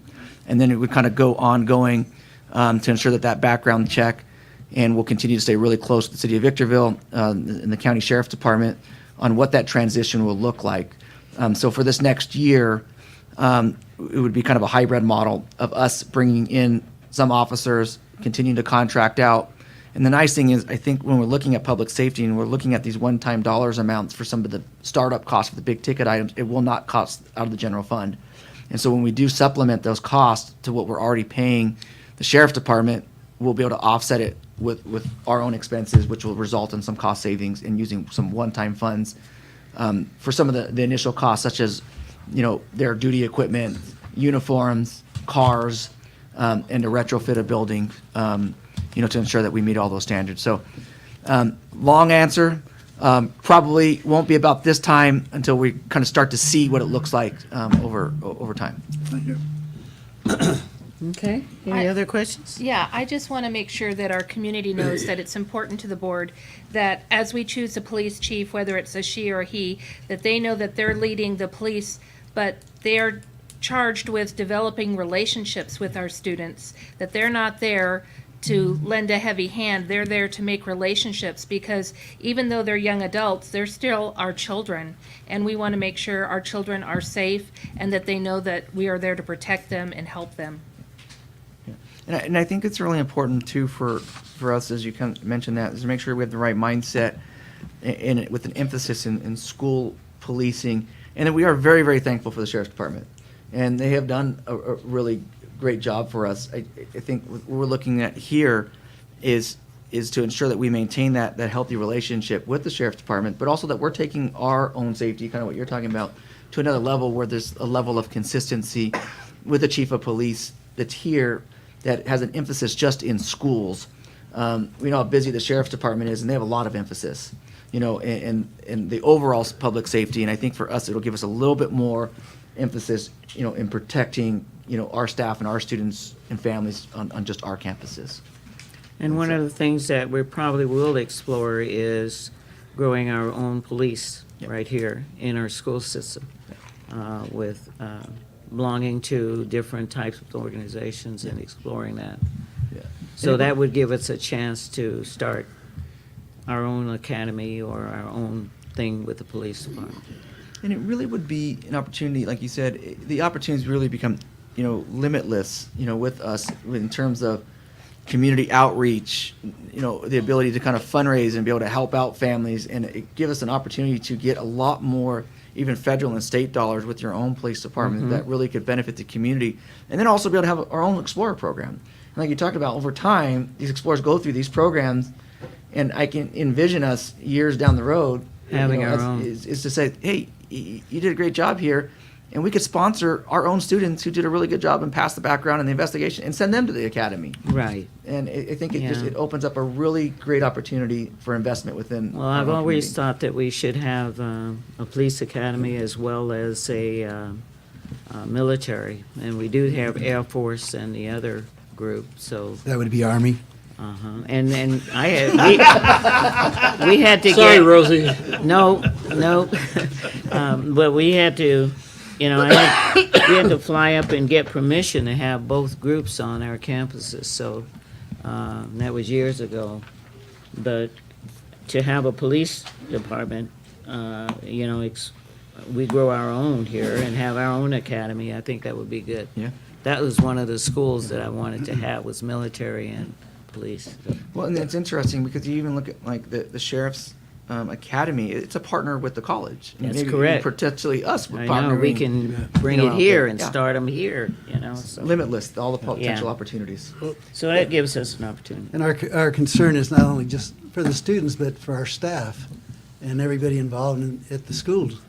and then it would kind of go ongoing to ensure that background check, and we'll continue to stay really close to the city of Victorville and the county sheriff's department on what that transition will look like. So for this next year, it would be kind of a hybrid model of us bringing in some officers, continuing to contract out. And the nice thing is, I think when we're looking at public safety and we're looking at these one-time dollars amounts for some of the startup costs for the big ticket items, it will not cost out of the general fund. And so when we do supplement those costs to what we're already paying the sheriff's department, we'll be able to offset it with our own expenses, which will result in some cost savings in using some one-time funds for some of the initial costs, such as their duty equipment, uniforms, cars, and to retrofit a building, to ensure that we meet all those standards. So, long answer, probably won't be about this time until we kind of start to see what it looks like over time. thank you. Okay, any I- other questions? Yeah, I just want to make sure that our community knows that it's important to the board that as we choose a police chief, whether it's a she or a he, that they know that they're leading the police, but they're charged with developing relationships with our students, that they're not there to lend a heavy hand. They're there to make relationships because even though they're young adults, they're still our children. And we want to make sure our children are safe and that they know that we are there to protect them and help them. And I think it's really important too for us, as you kind of mentioned that, is to make sure we have the right mindset with an emphasis in school policing. And that we are very, very thankful for the Sheriff's Department. And they have done a really great job for us. I think what we're looking at here is to ensure that we maintain that healthy relationship with the Sheriff's Department, but also that we're taking our own safety, kind of what you're talking about, to another level where there's a level of consistency with the Chief of Police that's here that has an emphasis just in schools. We know how busy the Sheriff's Department is, and they have a lot of emphasis, you know, in the overall public safety. And I think for us, it'll give us a little bit more emphasis, you know, in protecting, you know, our staff and our students and families on just our campuses. And one of the things that we probably will explore is growing our own police right here in our school system, with belonging to different types of organizations and exploring that. Yeah. So that would give us a chance to start our own academy or our own thing with the police department. And it really would be an opportunity, like you said, the opportunities really become, you know, limitless, you know, with us in terms of community outreach, you know, the ability to kind of fundraise and be able to help out families, and it give us an opportunity to get a lot more even federal and state dollars with your own police department that really could benefit the community. And then also be able to have our own Explorer program. And like you talked about, over time, these Explorers go through these programs, and I can envision us years down the road Having our us- own. is to say, hey, you did a great job here, and we could sponsor our own students who did a really good job and pass the background and the investigation and send them to the academy. Right. And I think it Yeah. it opens up a really great opportunity for investment within. Well, our I've own always community. thought that we should have a police academy as well as a military. And we do have Air Force and the other group, so, That would be Army. and I had, we had to get. Sorry, Rosie. No, no. But we had to, you know, we had to fly up and get permission to have both groups on our campuses, so, that was years ago. But to have a police department, you know, we grow our own here and have our own academy, I think that would be good. Yeah. That was one of the schools that I wanted to have, was military and police. Well, and it's interesting because you even look at like the sheriff's academy. It's a partner with the college. And That's maybe correct. Potentially us I partnering. know, we can bring you know, it out here there. and Yeah. start them here, you know, so. Limitless, all the potential Yeah. opportunities. So that gives us an opportunity. And our concern is not only just for the students, but for our staff and everybody involved at the schools.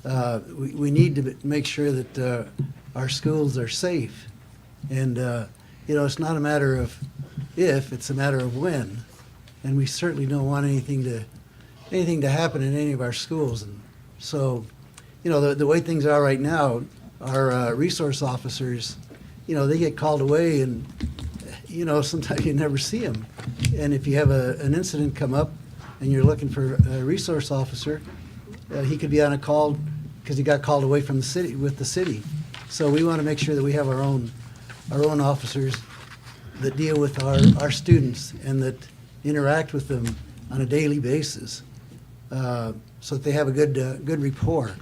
We need to make sure that our schools are safe. And, you know, it's not a matter of if, it's a matter of when. And we certainly don't want anything to happen in any of our schools. And so, you know, the way things are right now, our resource officers, you know, they get called away and, you know, sometimes you never see them. And if you have an incident come up and you're looking for a resource officer, he could be on a call because he got called away from the city, with the city. So we want to make sure that we have our own officers that deal with our students and that interact with them on a daily basis, so that they have a good rapport.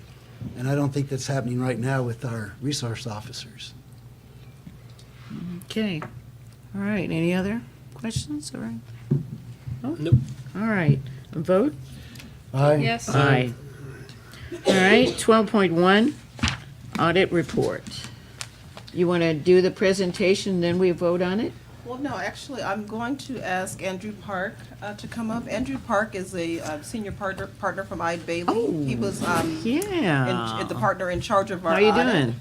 And I don't think that's happening right now with our resource officers. Okay. All right, any other questions, all right? Nope. All right, a vote? Aye. Yes. Aye. All right, 12.1, audit report. You want to do the presentation, then we vote on it? Well, no, actually, I'm going to ask Andrew Park to come up. Andrew Park is a senior partner from Ide Bailey. He was Yeah. the partner in charge of our How you audit. doing?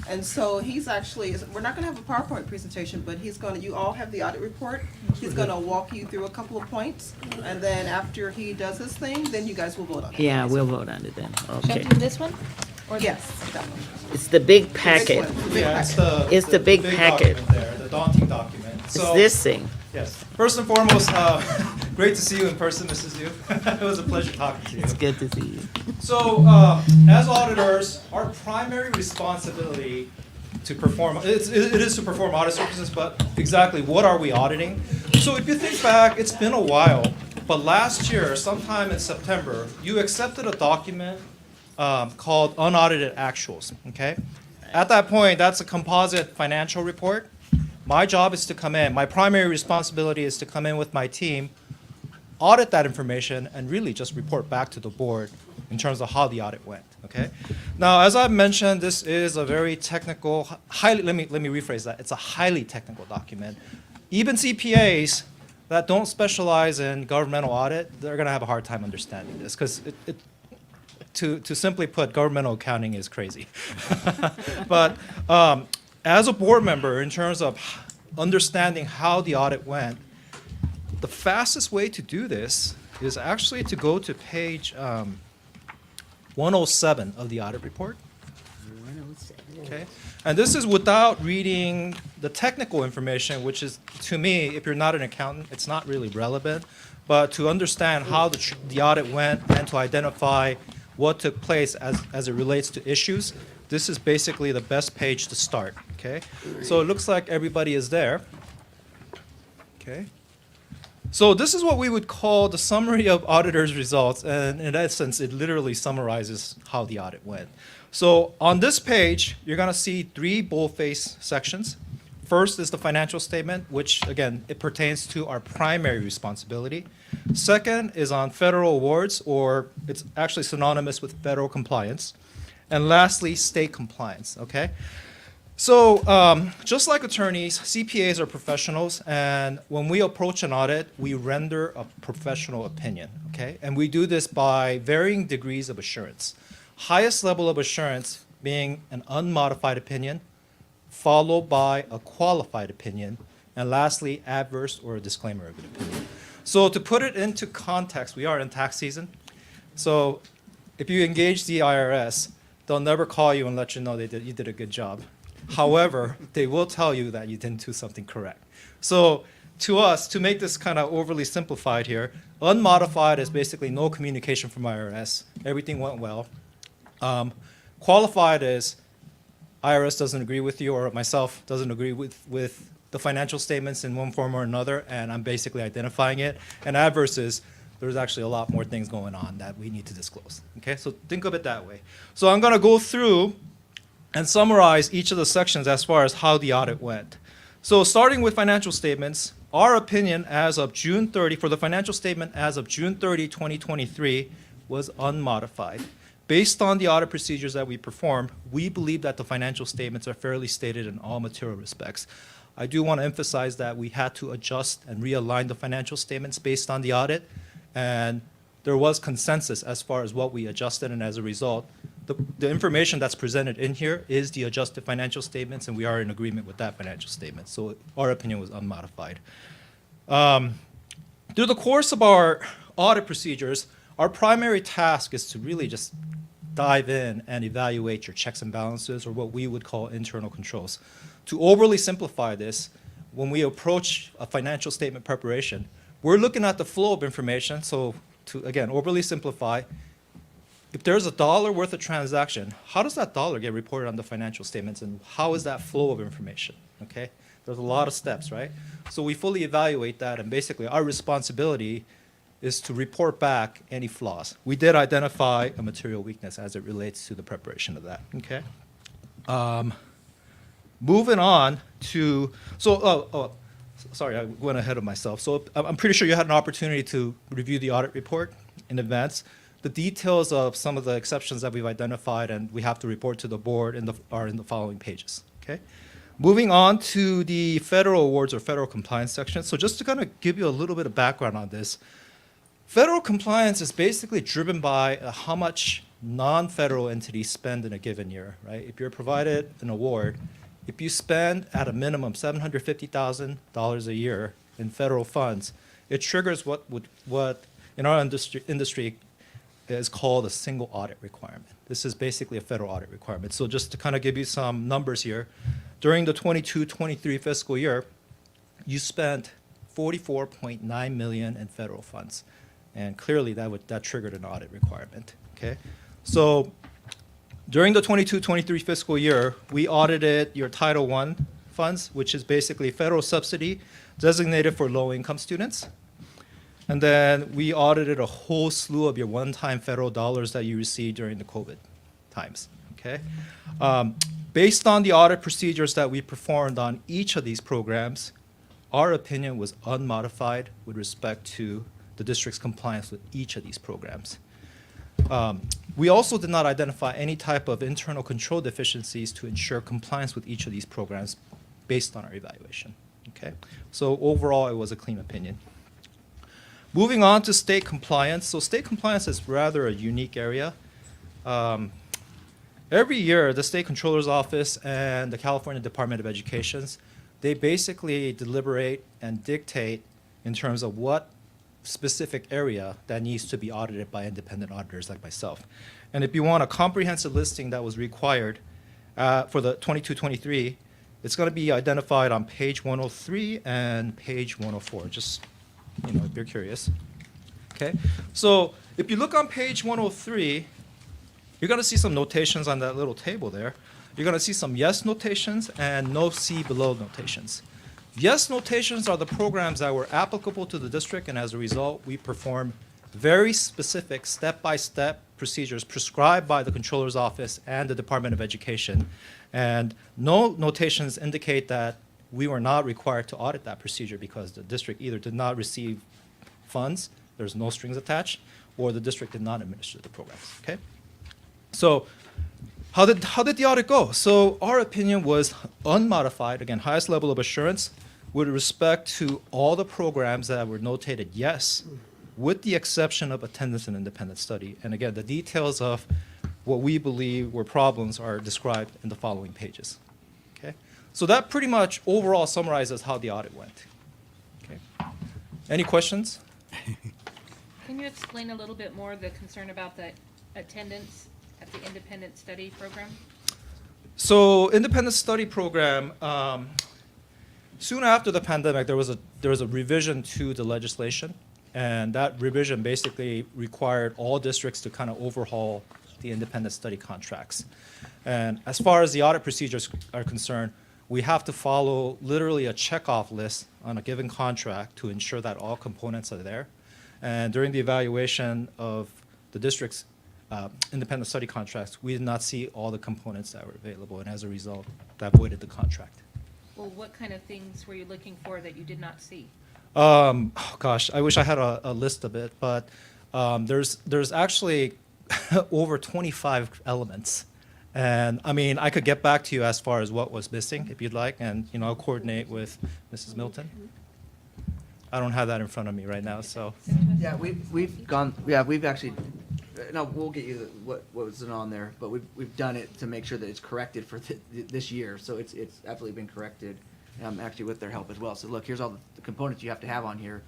And so he's actually, we're not going to have a PowerPoint presentation, but he's going to, you all have the audit report. He's going to walk you through a couple of points, and then after he does his thing, then you guys will vote on it. Yeah, we'll vote on it then, Should I okay. do this one? Yes, that one. It's the big packet. Yeah, It's the big packet. document there, the daunting document. It's So, this thing. yes. First and foremost, great to see you in person, Mrs. Yu. It was a pleasure talking to you. It's good to see you. So, as auditors, our primary responsibility to perform, it is to perform audit services, but exactly what are we auditing? So if you think back, it's been a while, but last year, sometime in September, you accepted a document called unaudited actuals, okay? At that point, that's a composite financial report. My job is to come in, my primary responsibility is to come in with my team, audit that information, and really just report back to the board in terms of how the audit went, okay? Now, as I've mentioned, this is a very technical, let me rephrase that. It's a highly technical document. Even CPAs that don't specialize in governmental audit, they're gonna have a hard time understanding this, because to simply put, governmental accounting is crazy. But as a board member, in terms of understanding how the audit went, the fastest way to do this is actually to go to page 107 of the audit report. Okay, and this is without reading the technical information, which is, to me, if you're not an accountant, it's not really relevant. But to understand how the audit went and to identify what took place as it relates to issues, this is basically the best page to start. Okay, so it looks like everybody is there. Okay. So this is what we would call the summary of auditors' results, and in essence, it literally summarizes how the audit went. So on this page, you're gonna see 3 boldface sections. First is the financial statement, which again, it pertains to our primary responsibility. Second is on federal awards, or it's actually synonymous with federal compliance. And lastly, state compliance, okay? So just like attorneys, CPAs are professionals, and when we approach an audit, we render a professional opinion, okay? And we do this by varying degrees of assurance. Highest level of assurance being an unmodified opinion, followed by a qualified opinion, and lastly, adverse or a disclaimer of an opinion. So to put it into context, we are in tax season. So if you engage the IRS, they'll never call you and let you know you did a good job. However, they will tell you that you didn't do something correct. So to us, to make this kind of overly simplified here, unmodified is basically no communication from IRS. Everything went well. Qualified is IRS doesn't agree with you, or myself doesn't agree with the financial statements in one form or another, and I'm basically identifying it. And adverse is there's actually a lot more things going on that we need to disclose. Okay, so think of it that way. So I'm gonna go through and summarize each of the sections as far as how the audit went. So starting with financial statements, our opinion as of June 30, for the financial statement as of June 30, 2023, was unmodified. Based on the audit procedures that we performed, we believe that the financial statements are fairly stated in all material respects. I do want to emphasize that we had to adjust and realign the financial statements based on the audit, and there was consensus as far as what we adjusted, and as a result, the information that's presented in here is the adjusted financial statements, and we are in agreement with that financial statement. So our opinion was unmodified. Through the course of our audit procedures, our primary task is to really just dive in and evaluate your checks and balances, or what we would call internal controls. To overly simplify this, when we approach a financial statement preparation, we're looking at the flow of information. So to, again, overly simplify, if there's $1 worth of transaction, how does that dollar get reported on the financial statements, and how is that flow of information, okay? There's a lot of steps, right? So we fully evaluate that, and basically our responsibility is to report back any flaws. We did identify a material weakness as it relates to the preparation of that, okay? Moving on to, sorry, I went ahead of myself. So I'm pretty sure you had an opportunity to review the audit report in advance. The details of some of the exceptions that we've identified and we have to report to the board are in the following pages, okay? Moving on to the federal awards or federal compliance section. So just to kind of give you a little bit of background on this, federal compliance is basically driven by how much non-federal entities spend in a given year, right? If you're provided an award, if you spend at a minimum $750,000 a year in federal funds, it triggers what in our industry is called a single audit requirement. This is basically a federal audit requirement. So just to kind of give you some numbers here, during the 22-23 fiscal year, you spent $44.9 million in federal funds, and clearly that triggered an audit requirement. Okay, so during the 22-23 fiscal year, we audited your Title I funds, which is basically federal subsidy designated for low-income students. And then we audited a whole slew of your one-time federal dollars that you received during the COVID times. Okay, based on the audit procedures that we performed on each of these programs, our opinion was unmodified with respect to the district's compliance with each of these programs. We also did not identify any type of internal control deficiencies to ensure compliance with each of these programs based on our evaluation. Okay, so overall, it was a clean opinion. Moving on to state compliance. So state compliance is rather a unique area. Every year, the State Controller's Office and the California Department of Education, they basically deliberate and dictate in terms of what specific area that needs to be audited by independent auditors like myself. And if you want a comprehensive listing that was required for the 22-23, it's going to be identified on page 103 and page 104, just if you're curious. Okay, so if you look on page 103, you're going to see some notations on that little table there. You're going to see some yes notations and no see below notations. Yes notations are the programs that were applicable to the district, and as a result, we perform very specific step-by-step procedures prescribed by the Controller's Office and the Department of Education. And no notations indicate that we were not required to audit that procedure because the district either did not receive funds, there's no strings attached, or the district did not administer the programs. Okay? So how did the audit go? So our opinion was unmodified, again, highest level of assurance with respect to all the programs that were notated yes, with the exception of attendance and independent study. And again, the details of what we believe were problems are described in the following pages. Okay? So that pretty much overall summarizes how the audit went. Okay? Any questions? Can you explain a little bit more the concern about the attendance at the independent study program? So independent study program, soon after the pandemic, there was a revision to the legislation, and that revision basically required all districts to kind of overhaul the independent study contracts. And as far as the audit procedures are concerned, we have to follow literally a checkoff list on a given contract to ensure that all components are there. And during the evaluation of the district's independent study contracts, we did not see all the components that were available, and as a result, that voided the contract. Well, what kind of things were you looking for that you did not see? Oh gosh, I wish I had a list of it, but there's actually over 25 elements. And I mean, I could get back to you as far as what was missing if you'd like, and I'll coordinate with Mrs. Milton. I don't have that in front of me right now, so. Yeah, we've actually, no, we'll get you what wasn't on there, but we've done it to make sure that it's corrected for this year, so it's absolutely been corrected, actually with their help as well. So look, here's all the components you have to have on here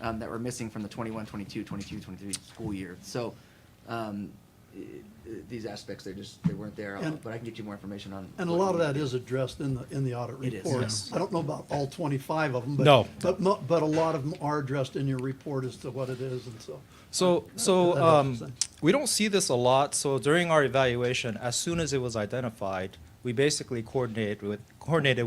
that were missing from the 21-22, 22-23 school year. So these aspects, they weren't there, but I can get you more information on. And a lot of that is addressed in the audit It is, report. yes. I don't know about all 25 of them, but No. but a lot of them are addressed in your report as to what it is, and so. So we don't see this a lot. So during our evaluation, as soon as it was identified, we basically coordinated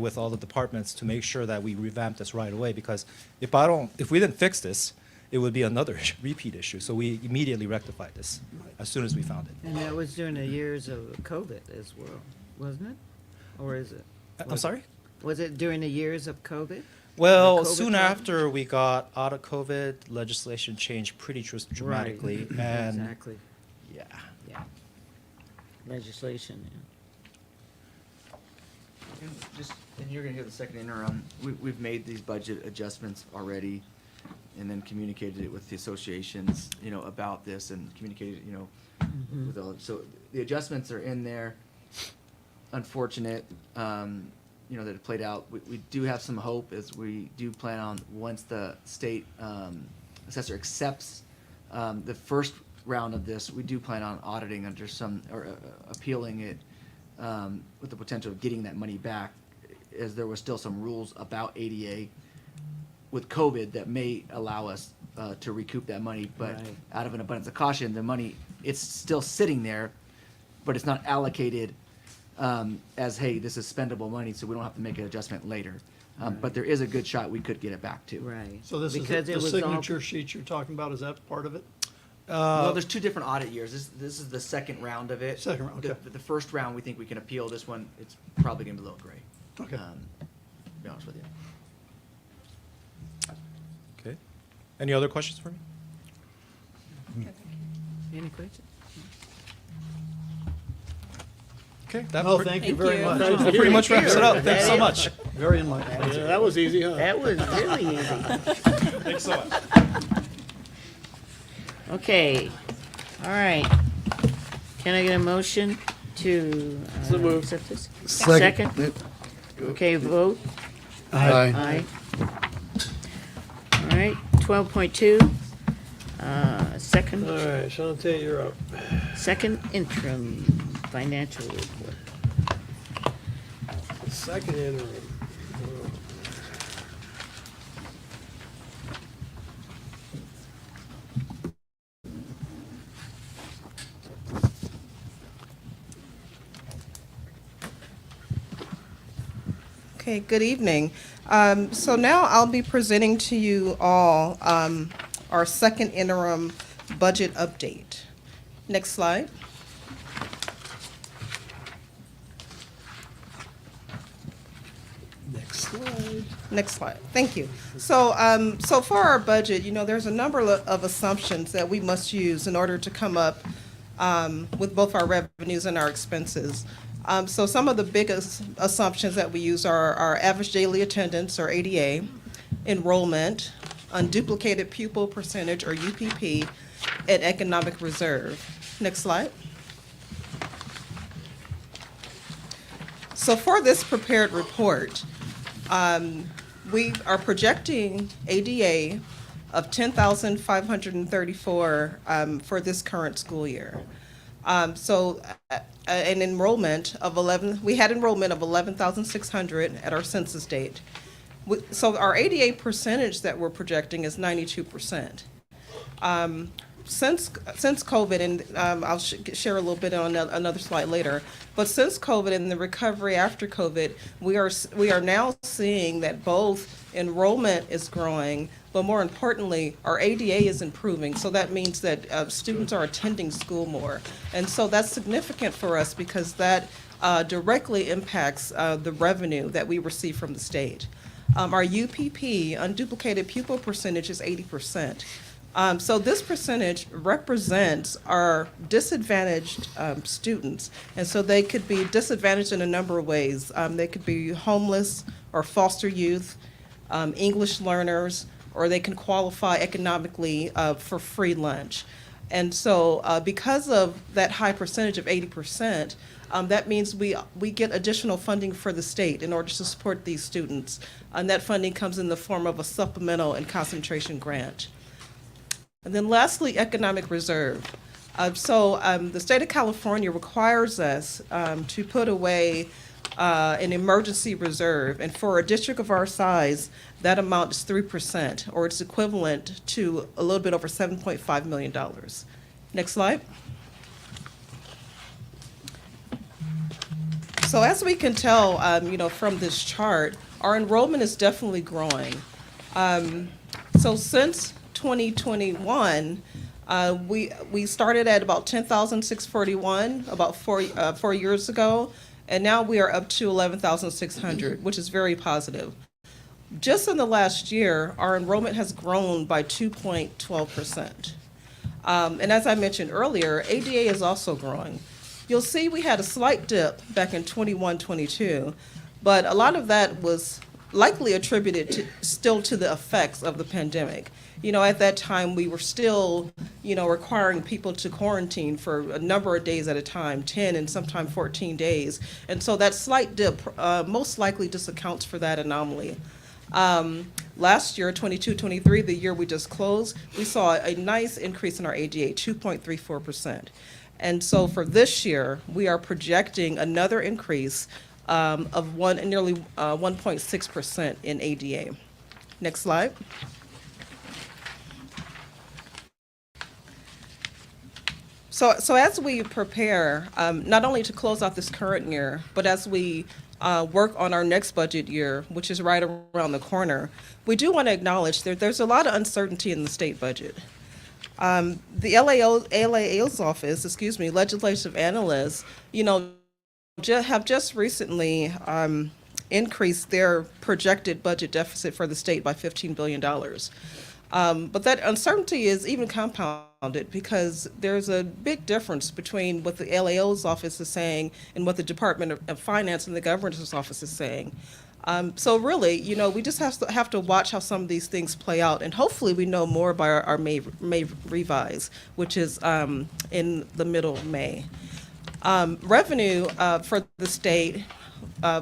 with all the departments to make sure that we revamp this right away. Because if we didn't fix this, it would be another repeat issue. So we immediately rectified this as soon as we found it. And that was during the years of COVID as well, wasn't it? Or is it? I'm sorry? Was it during the years of COVID? Well, The COVID soon time? after we got out of COVID, legislation changed pretty dramatically. Right. And Exactly, yeah. yeah. Legislation, yeah. And you're gonna hear the second interim. We've made these budget adjustments already, and then communicated it with the associations, about this, and communicated, with all. So the adjustments are in there. Unfortunate, that it played out. We do have some hope, as we do plan on, once the state assessor accepts the first round of this, we do plan on auditing under some, or appealing it with the potential of getting that money back, as there was still some rules about ADA with COVID that may allow us to recoup that money, but Right. out of an abundance of caution, the money, it's still sitting there, but it's not allocated as, hey, this is spendable money, so we don't have to make an adjustment later. But there is a good shot we could get it back too. Right. So this is Because the it was all- signature sheet you're talking about, is that part of it? No, there's two different audit years. This is the second round of it. Second round, okay. The first round, we think we can appeal. This one, it's probably gonna be a little gray. Okay. To be honest with you. Okay. Any other questions for me? Any questions? Okay. That No, pre- thank you Thank very you. much. that pretty much wraps it up. Thanks so much. Very enlightening. Yeah, that was easy, huh? That was really easy. Thanks so much. Okay, all right. Can I get a motion to So moved. accept this? Second. Okay, vote. Aye. Aye. All right, 12.2, second, All right, Shante, you're up. second interim financial report. Second interim. Okay, good evening. So now I'll be presenting to you all our second interim budget update. Next slide. Next slide. Next slide. Thank you. So, so for our budget, there's a number of assumptions that we must use in order to come up with both our revenues and our expenses. So some of the biggest assumptions that we use are our average daily attendance, or ADA, enrollment, unduplicated pupil percentage, or UPP, and economic reserve. Next slide. So for this prepared report, we are projecting ADA of 10,534 for this current school year. An enrollment of 11,600 at our census date. So our ADA percentage that we're projecting is 92%. Since COVID, and I'll share a little bit on another slide later, but since COVID and the recovery after COVID, we are now seeing that both enrollment is growing, but more importantly, our ADA is improving. So that means that students are attending school more. And so that's significant for us because that directly impacts the revenue that we receive from the state. Our UPP, unduplicated pupil percentage, is 80%. So this percentage represents our disadvantaged students. And so they could be disadvantaged in a number of ways. They could be homeless or foster youth, English learners, or they can qualify economically for free lunch. And so because of that high percentage of 80%, that means we get additional funding for the state in order to support these students. And that funding comes in the form of a supplemental and concentration grant. And then lastly, economic reserve. The state of California requires us to put away an emergency reserve. And for a district of our size, that amount is 3%, or it's equivalent to a little bit over $7.5 million. Next slide. So as we can tell, from this chart, our enrollment is definitely growing. So since 2021, we started at about 10,641 about 4 years ago, and now we are up to 11,600, which is very positive. Just in the last year, our enrollment has grown by 2.12%. And as I mentioned earlier, ADA is also growing. You'll see we had a slight dip back in 21-22, but a lot of that was likely attributed still to the effects of the pandemic. At that time, we were still, requiring people to quarantine for a number of days at a time, 10 and sometimes 14 days. And so that slight dip most likely just accounts for that anomaly. Last year, 22-23, the year we just closed, we saw a nice increase in our ADA, 2.34%. And so for this year, we are projecting another increase of nearly 1.6% in ADA. Next slide. So as we prepare, not only to close out this current year, but as we work on our next budget year, which is right around the corner, we do want to acknowledge that there's a lot of uncertainty in the state budget. The LAO's office, legislative analysts, have just recently increased their projected budget deficit for the state by $15 billion. But that uncertainty is even compounded because there's a big difference between what the LAO's office is saying and what the Department of Finance and the governor's office is saying. So really, we just have to watch how some of these things play out, and hopefully we know more by our May revise, which is in the middle of May. Revenue for the state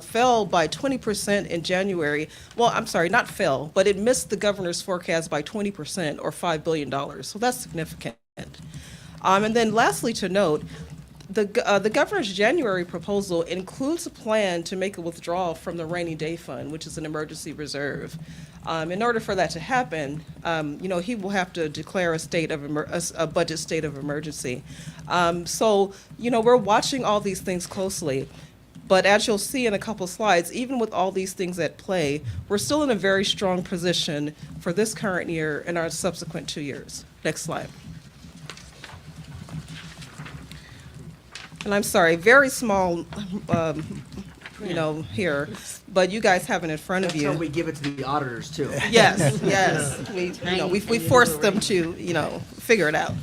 fell by 20% in January. Well, I'm sorry, not fell, but it missed the governor's forecast by 20% or $5 billion. So that's significant. And then lastly to note, the governor's January proposal includes a plan to make a withdrawal from the rainy day fund, which is an emergency reserve. In order for that to happen, he will have to declare a budget state of emergency. So we're watching all these things closely. But as you'll see in a couple slides, even with all these things at play, we're still in a very strong position for this current year and our subsequent 2 years. Next slide. And I'm sorry, very small, here, but you guys have it in front of you. That's how we give it to the auditors too. Yes, yes. We force them to, figure it out.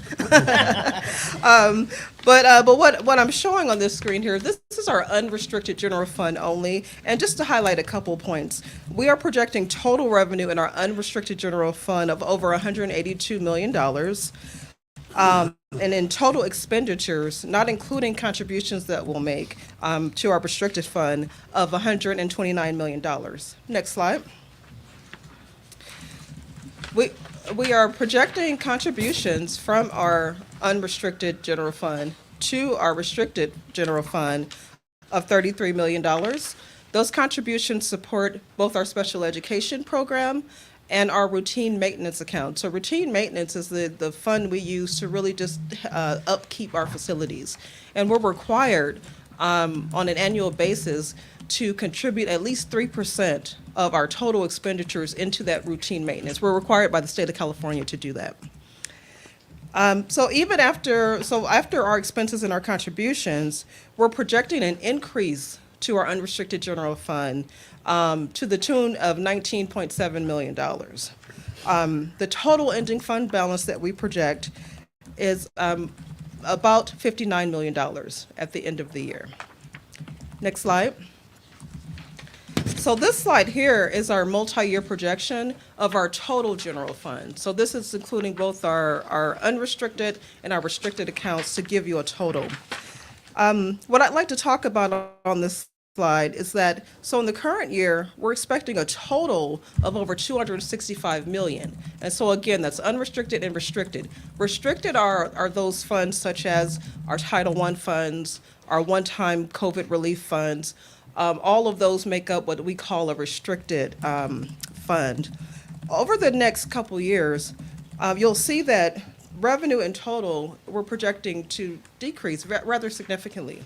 But what I'm showing on this screen here, this is our unrestricted general fund only. And just to highlight a couple points, we are projecting total revenue in our unrestricted general fund of over $182 million. And in total expenditures, not including contributions that we'll make to our restricted fund, of $129 million. Next slide. We are projecting contributions from our unrestricted general fund to our restricted general fund of $33 million. Those contributions support both our special education program and our routine maintenance account. So routine maintenance is the fund we use to really just upkeep our facilities. And we're required on an annual basis to contribute at least 3% of our total expenditures into that routine maintenance. We're required by the state of California to do that. So after our expenses and our contributions, we're projecting an increase to our unrestricted general fund to the tune of $19.7 million. The total ending fund balance that we project is about $59 million at the end of the year. Next slide. So this slide here is our multi-year projection of our total general fund. So this is including both our unrestricted and our restricted accounts to give you a total. What I'd like to talk about on this slide is that, so in the current year, we're expecting a total of over $265 million. And so again, that's unrestricted and restricted. Restricted are those funds such as our Title I funds, our one-time COVID relief funds. All of those make up what we call a restricted fund. Over the next couple years, you'll see that revenue in total, we're projecting to decrease rather significantly.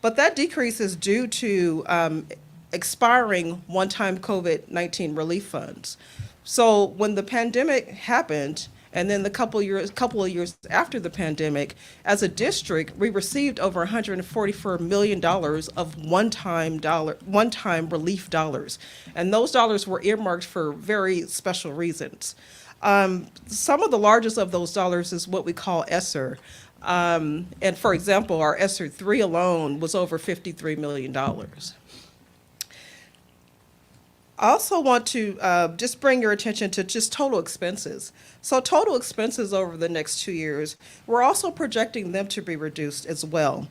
But that decrease is due to expiring one-time COVID-19 relief funds. So when the pandemic happened, and then the couple of years after the pandemic, as a district, we received over $144 million of one-time relief dollars. And those dollars were earmarked for very special reasons. Some of the largest of those dollars is what we call ESSER. And for example, our ESSER 3 alone was over $53 million. I also want to just bring your attention to just total expenses. So total expenses over the next 2 years, we're also projecting them to be reduced as well.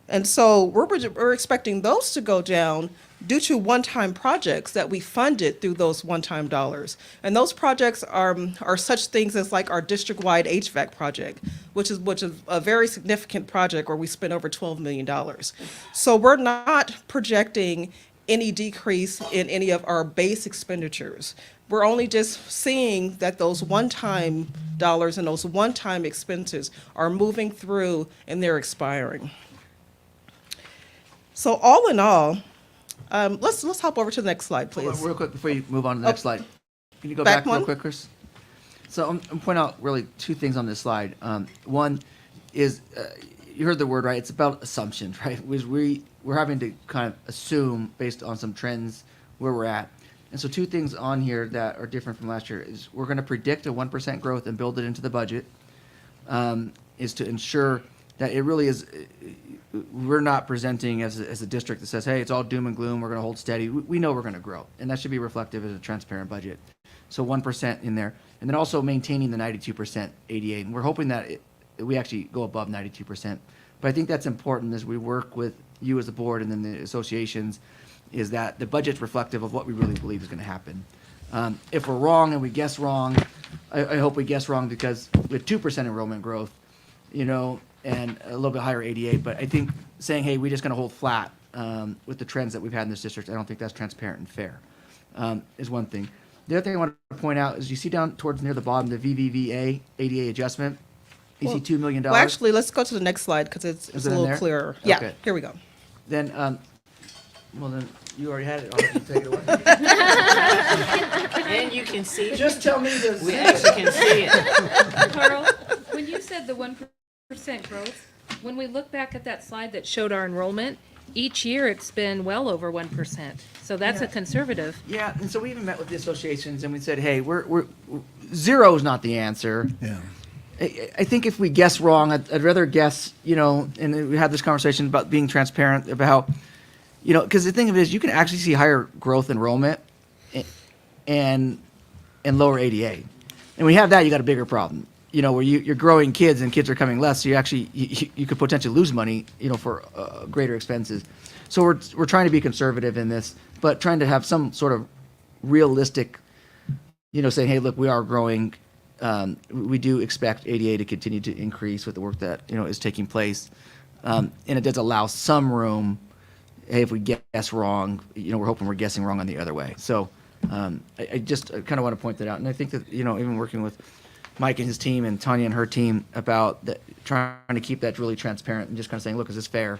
And so we're expecting those to go down due to one-time projects that we funded through those one-time dollars. And those projects are such things as like our district-wide HVAC project, which is a very significant project where we spent over $12 million. So we're not projecting any decrease in any of our base expenditures. We're only just seeing that those one-time dollars and those one-time expenses are moving through and they're expiring. So all in all, let's hop over to the next slide, Hold on please. real quick before you move on to the next slide. Can you go Back back real one? quick, Chris? So I'm pointing out really two things on this slide. One is, you heard the word, right? It's about assumptions, right? We're having to kind of assume based on some trends where we're at. And so two things on here that are different from last year is we're going to predict a 1% growth and build it into the budget, is to ensure that it really is, we're not presenting as a district that says, hey, it's all doom and gloom, we're going to hold steady. We know we're going to grow, and that should be reflective as a transparent budget. So 1% in there, and then also maintaining the 92% ADA. And we're hoping that we actually go above 92%. But I think that's important as we work with you as a board and then the associations, is that the budget's reflective of what we really believe is going to happen. If we're wrong and we guess wrong, I hope we guess wrong because with 2% enrollment growth, you know, and a little bit higher ADA, but I think saying, hey, we're just going to hold flat with the trends that we've had in this district, I don't think that's transparent and fair, is one thing. The other thing I want to point out is you see down towards near the bottom, the VVVA ADA adjustment. You see $2 million. Well, actually, let's go to the next slide because it's Is a it in little there? clearer. Okay. Yeah, here we go. Then, well then, you already had it. I'll let you take it away. And you can see. Just tell me this. We actually can see it. Carl, when you said the 1% growth, when we look back at that slide that showed our enrollment, each year it's been well over 1%. So that's a conservative. Yeah, and so we even met with the associations and we said, hey, we're zero is not the answer. Yeah. I think if we guess wrong, I'd rather guess, you know, and we had this conversation about being transparent about, you know, because the thing of it is you can actually see higher growth enrollment and lower ADA. And when you have that, you got a bigger problem, you know, where you're growing kids and kids are coming less. So you actually, you could potentially lose money, you know, for greater expenses. So we're trying to be conservative in this, but trying to have some sort of realistic, you know, saying, hey, look, we are growing. We do expect ADA to continue to increase with the work that, you know, is taking place. And it does allow some room, hey, if we guess wrong, you know, we're hoping we're guessing wrong on the other way. So I just kind of want to point that out. And I think that, you know, even working with Mike and his team and Tanya and her team about that, trying to keep that really transparent and just kind of saying, look, is this fair?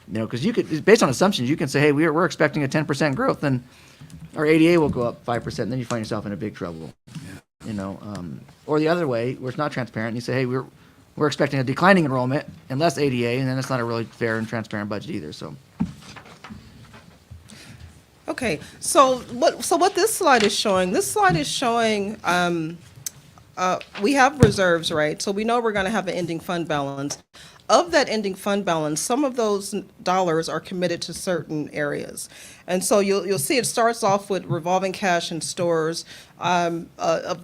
You know, because you could, based on assumptions, you can say, hey, we're expecting a 10% growth, and our ADA will go up 5%, and then you find yourself in a big trouble. You know, or the other way, where it's not transparent, and you say, hey, we're expecting a declining enrollment and less ADA, and then it's not a really fair and transparent budget either. So. Okay, so what this slide is showing, we have reserves, right? So we know we're going to have an ending fund balance. Of that ending fund balance, some of those dollars are committed to certain areas. And so you'll see it starts off with revolving cash and stores of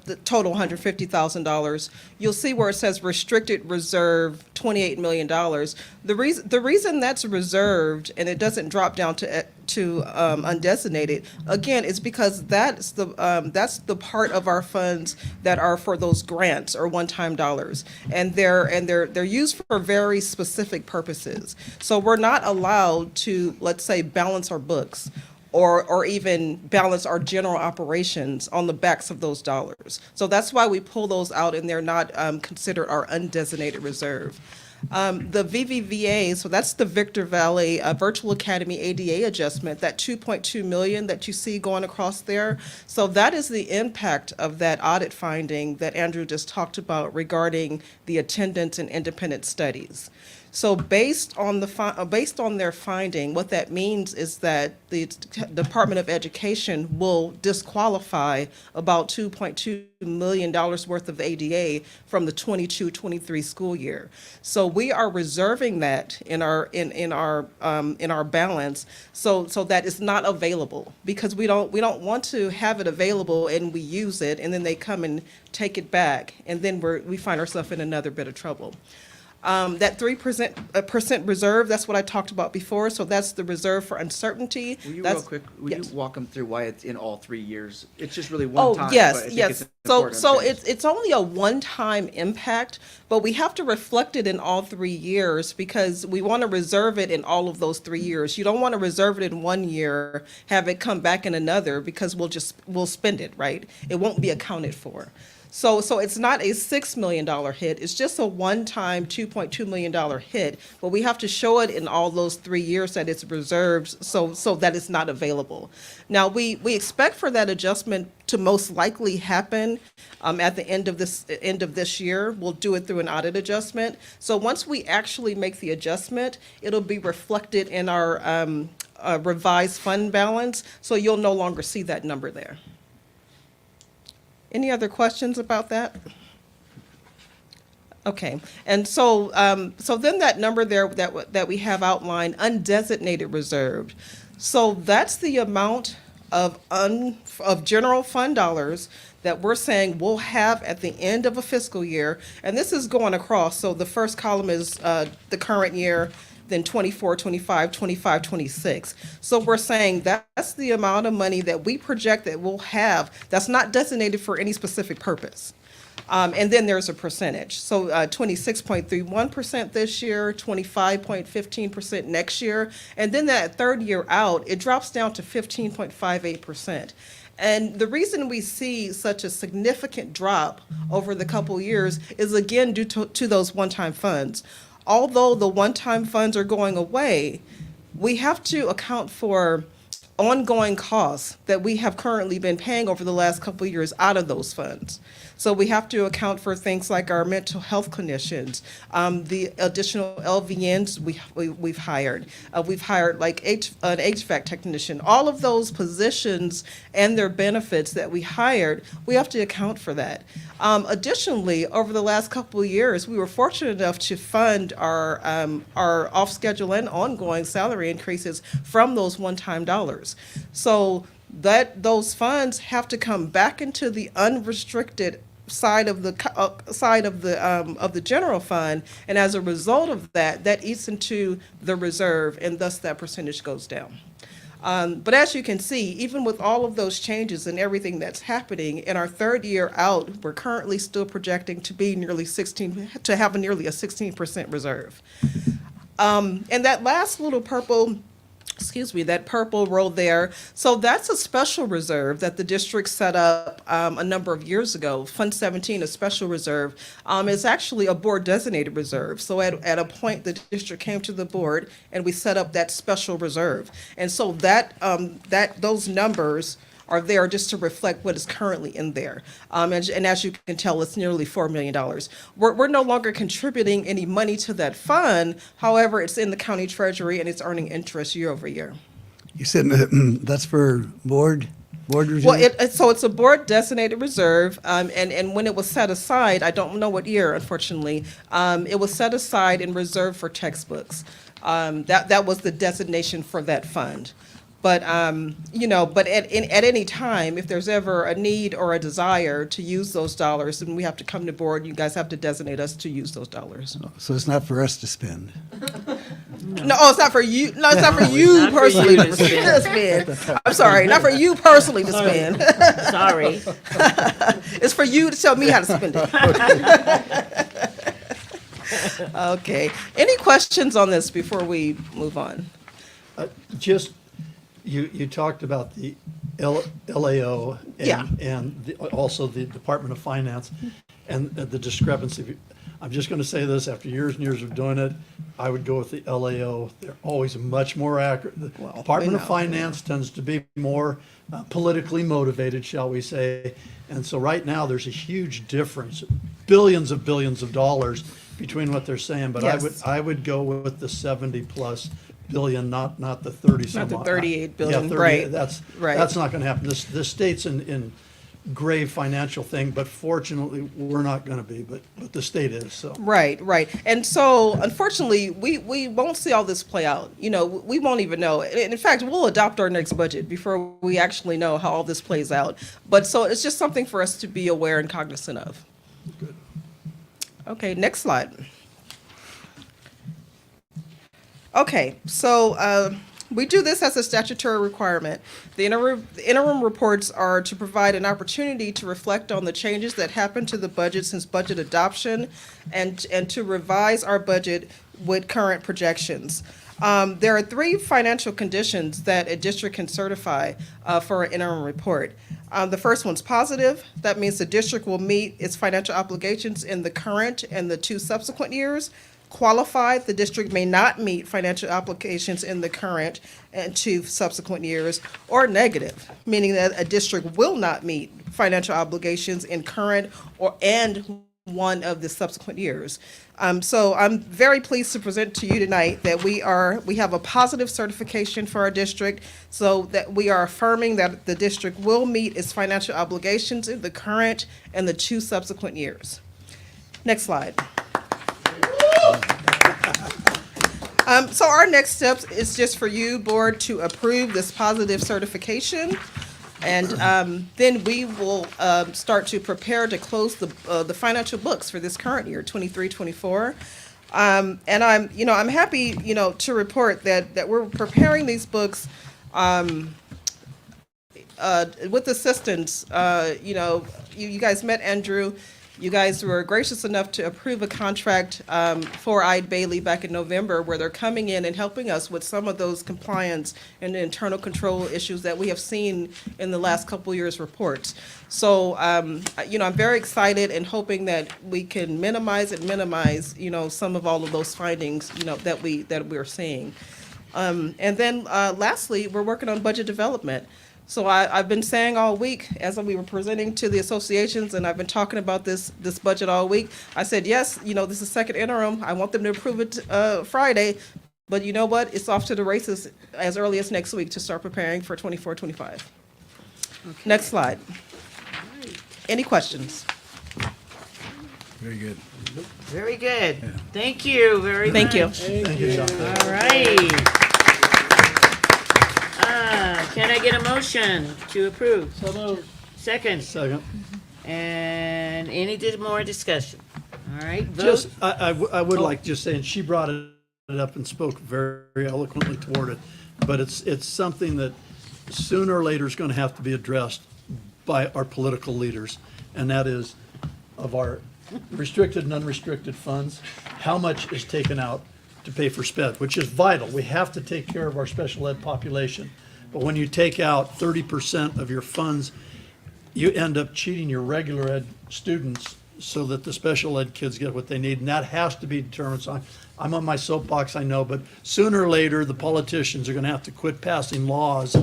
the total $150,000. You'll see where it says restricted reserve, $28 million. The reason that's reserved and it doesn't drop down to undesignated, again, is because that's the part of our funds that are for those grants or one-time dollars, and they're used for very specific purposes. So we're not allowed to, let's say, balance our books or even balance our general operations on the backs of those dollars. So that's why we pull those out and they're not considered our undesignated reserve. The VVVA, so that's the Victor Valley Virtual Academy ADA adjustment, that $2.2 million that you see going across there. So that is the impact of that audit finding that Andrew just talked about regarding the attendance and independent studies. So based on their finding, what that means is that the Department of Education will disqualify about $2.2 million worth of ADA from the 22-23 school year. So we are reserving that in our balance, so that it's not available, because we don't want to have it available and we use it and then they come and take it back and then we find ourselves in another bit of trouble. That 3% reserve, that's what I talked about before, so that's the reserve for uncertainty. Will you That's- real quick, will yes. you walk them through why it's in all 3 years? It's just really one Oh, time. yes, but I think yes. it's So, important to so understand. it's only a one-time impact, but we have to reflect it in all 3 years because we want to reserve it in all of those 3 years. You don't want to reserve it in 1 year, have it come back in another because we'll spend it, right? It won't be accounted for. So it's not a $6 million hit, it's just a one-time $2.2 million hit, but we have to show it in all those 3 years that it's reserved so that it's not available. Now, we expect for that adjustment to most likely happen at the end of this year. We'll do it through an audit adjustment. So once we actually make the adjustment, it'll be reflected in our revised fund balance, so you'll no longer see that number there. Any other questions about that? Okay, and so then that number there that we have outlined, undesignated reserved. So that's the amount of general fund dollars that we're saying we'll have at the end of a fiscal year, and this is going across. So the first column is the current year, then 24, 25, 25, 26. So we're saying that's the amount of money that we project that we'll have that's not designated for any specific purpose. And then there's a percentage. So 26.31% this year, 25.15% next year. And then that third year out, it drops down to 15.58%. And the reason we see such a significant drop over the couple years is again due to those one-time funds. Although the one-time funds are going away, we have to account for ongoing costs that we have currently been paying over the last couple of years out of those funds. So we have to account for things like our mental health clinicians, the additional LVNs we've hired. We've hired like an HVAC technician. All of those positions and their benefits that we hired, we have to account for that. Additionally, over the last couple of years, we were fortunate enough to fund our off-schedule and ongoing salary increases from those one-time dollars. So those funds have to come back into the unrestricted side of the general fund, and as a result of that eats into the reserve, and thus that percentage goes down. But as you can see, even with all of those changes and everything that's happening, in our third year out, we're currently still projecting to be to have nearly a 16% reserve. And that last little purple row there, so that's a special reserve that the district set up a number of years ago. Fund 17, a special reserve, is actually a board designated reserve. So at a point, the district came to the board and we set up that special reserve. And so those numbers are there just to reflect what is currently in there. And as you can tell, it's nearly $4 million. We're no longer contributing any money to that fund. However, it's in the county treasury and it's earning interest year over year. You said that's for board reserve? Well, so it's a board designated reserve, and when it was set aside, I don't know what year, unfortunately, it was set aside in reserve for textbooks. That was the designation for that fund. But, but at any time, if there's ever a need or a desire to use those dollars, then we have to come to board. You guys have to designate us to use those dollars. So it's not for us to spend? No, it's not for you. No, it's not for you personally to spend. I'm sorry, not for you personally to spend. Sorry. It's for you to tell me how to spend it. Okay. Any questions on this before we move on? You talked about the LAO and also the Department of Finance and the discrepancy. I'm just going to say this, after years and years of doing it, I would go with the LAO. They're always much more accurate. The Department of Finance tends to be more politically motivated, shall we say. And so right now there's a huge difference, billions of dollars between what they're saying. But I would go with the 70+ billion, not the 30 some. Not the odd. 38 billion, 30, right? That's not going to happen. This state's in grave financial thing, but fortunately we're not going to be. But the state is. So right. And so unfortunately, we won't see all this play out. We won't even know. In fact, we'll adopt our next budget before we actually know how all this plays out. But so it's just something for us to be aware and cognizant of. Good. Okay, next slide. Okay, so we do this as a statutory requirement. The interim reports are to provide an opportunity to reflect on the changes that happened to the budget since budget adoption and to revise our budget with current projections. There are 3 financial conditions that a district can certify for an interim report. The first one's positive. That means the district will meet its financial obligations in the current and the 2 subsequent years. Qualified, the district may not meet financial obligations in the current and 2 subsequent years. Or negative, meaning that a district will not meet financial obligations in current and 1 of the subsequent years. So I'm very pleased to present to you tonight that we have a positive certification for our district, so that we are affirming that the district will meet its financial obligations in the current and the 2 subsequent years. Next slide. So our next steps is just for you, board, to approve this positive certification. And then we will start to prepare to close the financial books for this current year, 23-24. And I'm happy, to report that we're preparing these books with assistance. You guys met Andrew. You guys were gracious enough to approve a contract for Eide Bailey back in November, where they're coming in and helping us with some of those compliance and internal control issues that we have seen in the last couple years' reports. So, I'm very excited and hoping that we can minimize, some of all of those findings, that we're seeing. And then lastly, we're working on budget development. So I've been saying all week, as we were presenting to the associations, and I've been talking about this budget all week, I said, yes, this is second interim. I want them to approve it Friday. But you know what? It's off to the races as early as next week to start preparing for 24-25. Okay. Next slide. Any questions? Very good. Very good. Thank you very much. Thank you. Thank you, Sean. All right. Can I get a motion to approve? So moved. Second. Second. And any more discussion? All right, vote. Just, I would like just saying, she brought it up and spoke very eloquently toward it, but it's something that sooner or later is going to have to be addressed by our political leaders, and that is of our restricted and unrestricted funds, how much is taken out to pay for SPED, which is vital. We have to take care of our special ed population. But when you take out 30% of your funds, you end up cheating your regular ed students so that the special ed kids get what they need, and that has to be determined. So I'm on my soapbox, I know, but sooner or later, the politicians are gonna have to quit passing laws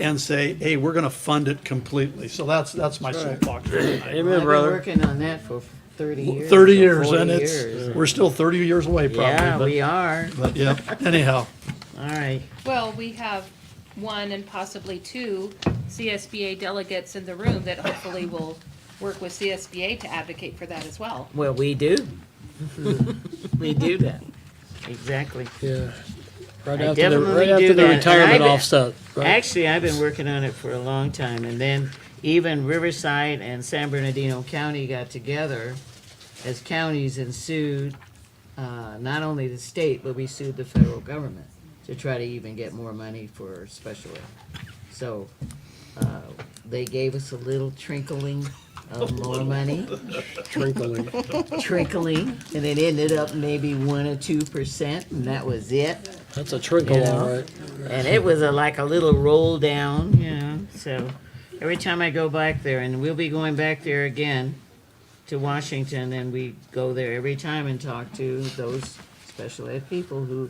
and say, hey, we're gonna fund it completely. So that's my soapbox for tonight. I've been working on that for 30 years. 30 or years, 40 and years. we're still 30 years away probably. Yeah, but- we are. But yeah, anyhow. All right. Well, we have 1 and possibly 2 CSBA delegates in the room that hopefully will work with CSBA to advocate for that as well. Well, we do. We do that. Exactly. Yeah. Right I after definitely the do that. And retirement I've been- offset, right? Actually, I've been working on it for a long time, and then even Riverside and San Bernardino County got together as counties and sued not only the state, but we sued the federal government to try to even get more money for special ed. So they gave us a little trickling of more money. Trickling. Trickling, and it ended up maybe 1 or 2%, and that was it. That's a trickle, You know? all right. And it was like a little roll down, so every time I go back there, and we'll be going back there again to Washington, and we go there every time and talk to those special ed people who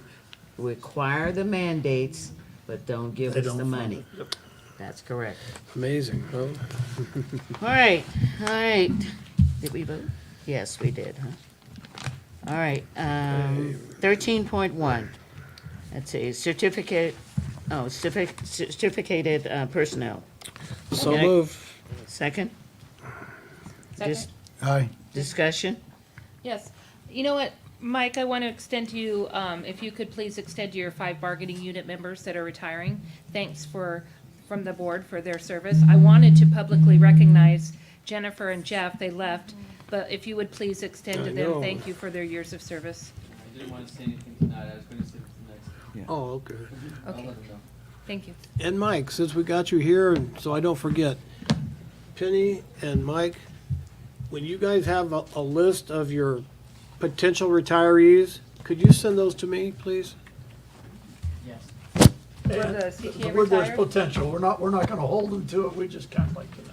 require the mandates, but don't give They us don't the fund money. That's correct. Amazing, huh? All right. Did we vote? Yes, we did, huh? All right, 13.1. That's a certificated personnel. So Okay. move. Second? Dis- Aye. Discussion? Yes. You know what, Mike, I want to extend to you, if you could please extend to your 5 bargaining unit members that are retiring. Thanks from the board for their service. I wanted to publicly recognize Jennifer and Jeff. They left, but if you would please extend to I them, know. thank you for their years of service. I didn't want to say anything tonight. I was going to say it Oh, okay. Okay. Thank you. And Mike, since we got you here, and so I don't forget, Penny and Mike, when you guys have a list of your potential retirees, could you send those to me, please? For the CTA Where there's retired? potential, we're not gonna hold them to it, we just kind of like to know.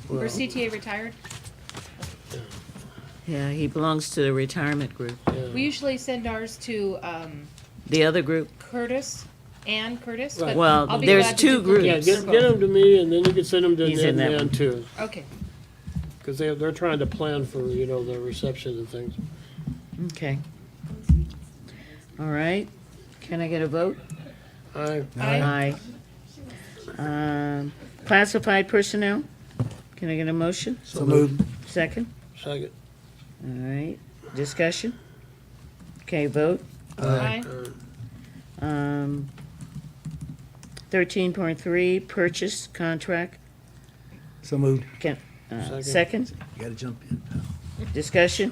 For CTA retired? Yeah, he belongs to the retirement group. We usually send ours to The other group, Curtis, Ann Curtis. but Right. Well, I'll be there's glad to two duplicate Yeah, groups. for get both. them to me, and then you can send them to He's in that Nan one. too, Okay. because they're trying to plan for, the reception and things. Okay. All right. Can I get a vote? Aye. Aye. Classified personnel? Can I get a motion? So moved. Second? Second. All right. Discussion? Okay, vote. Aye. 13.3, purchase contract. So moved. Can, Second. second? You gotta jump in, pal. Discussion?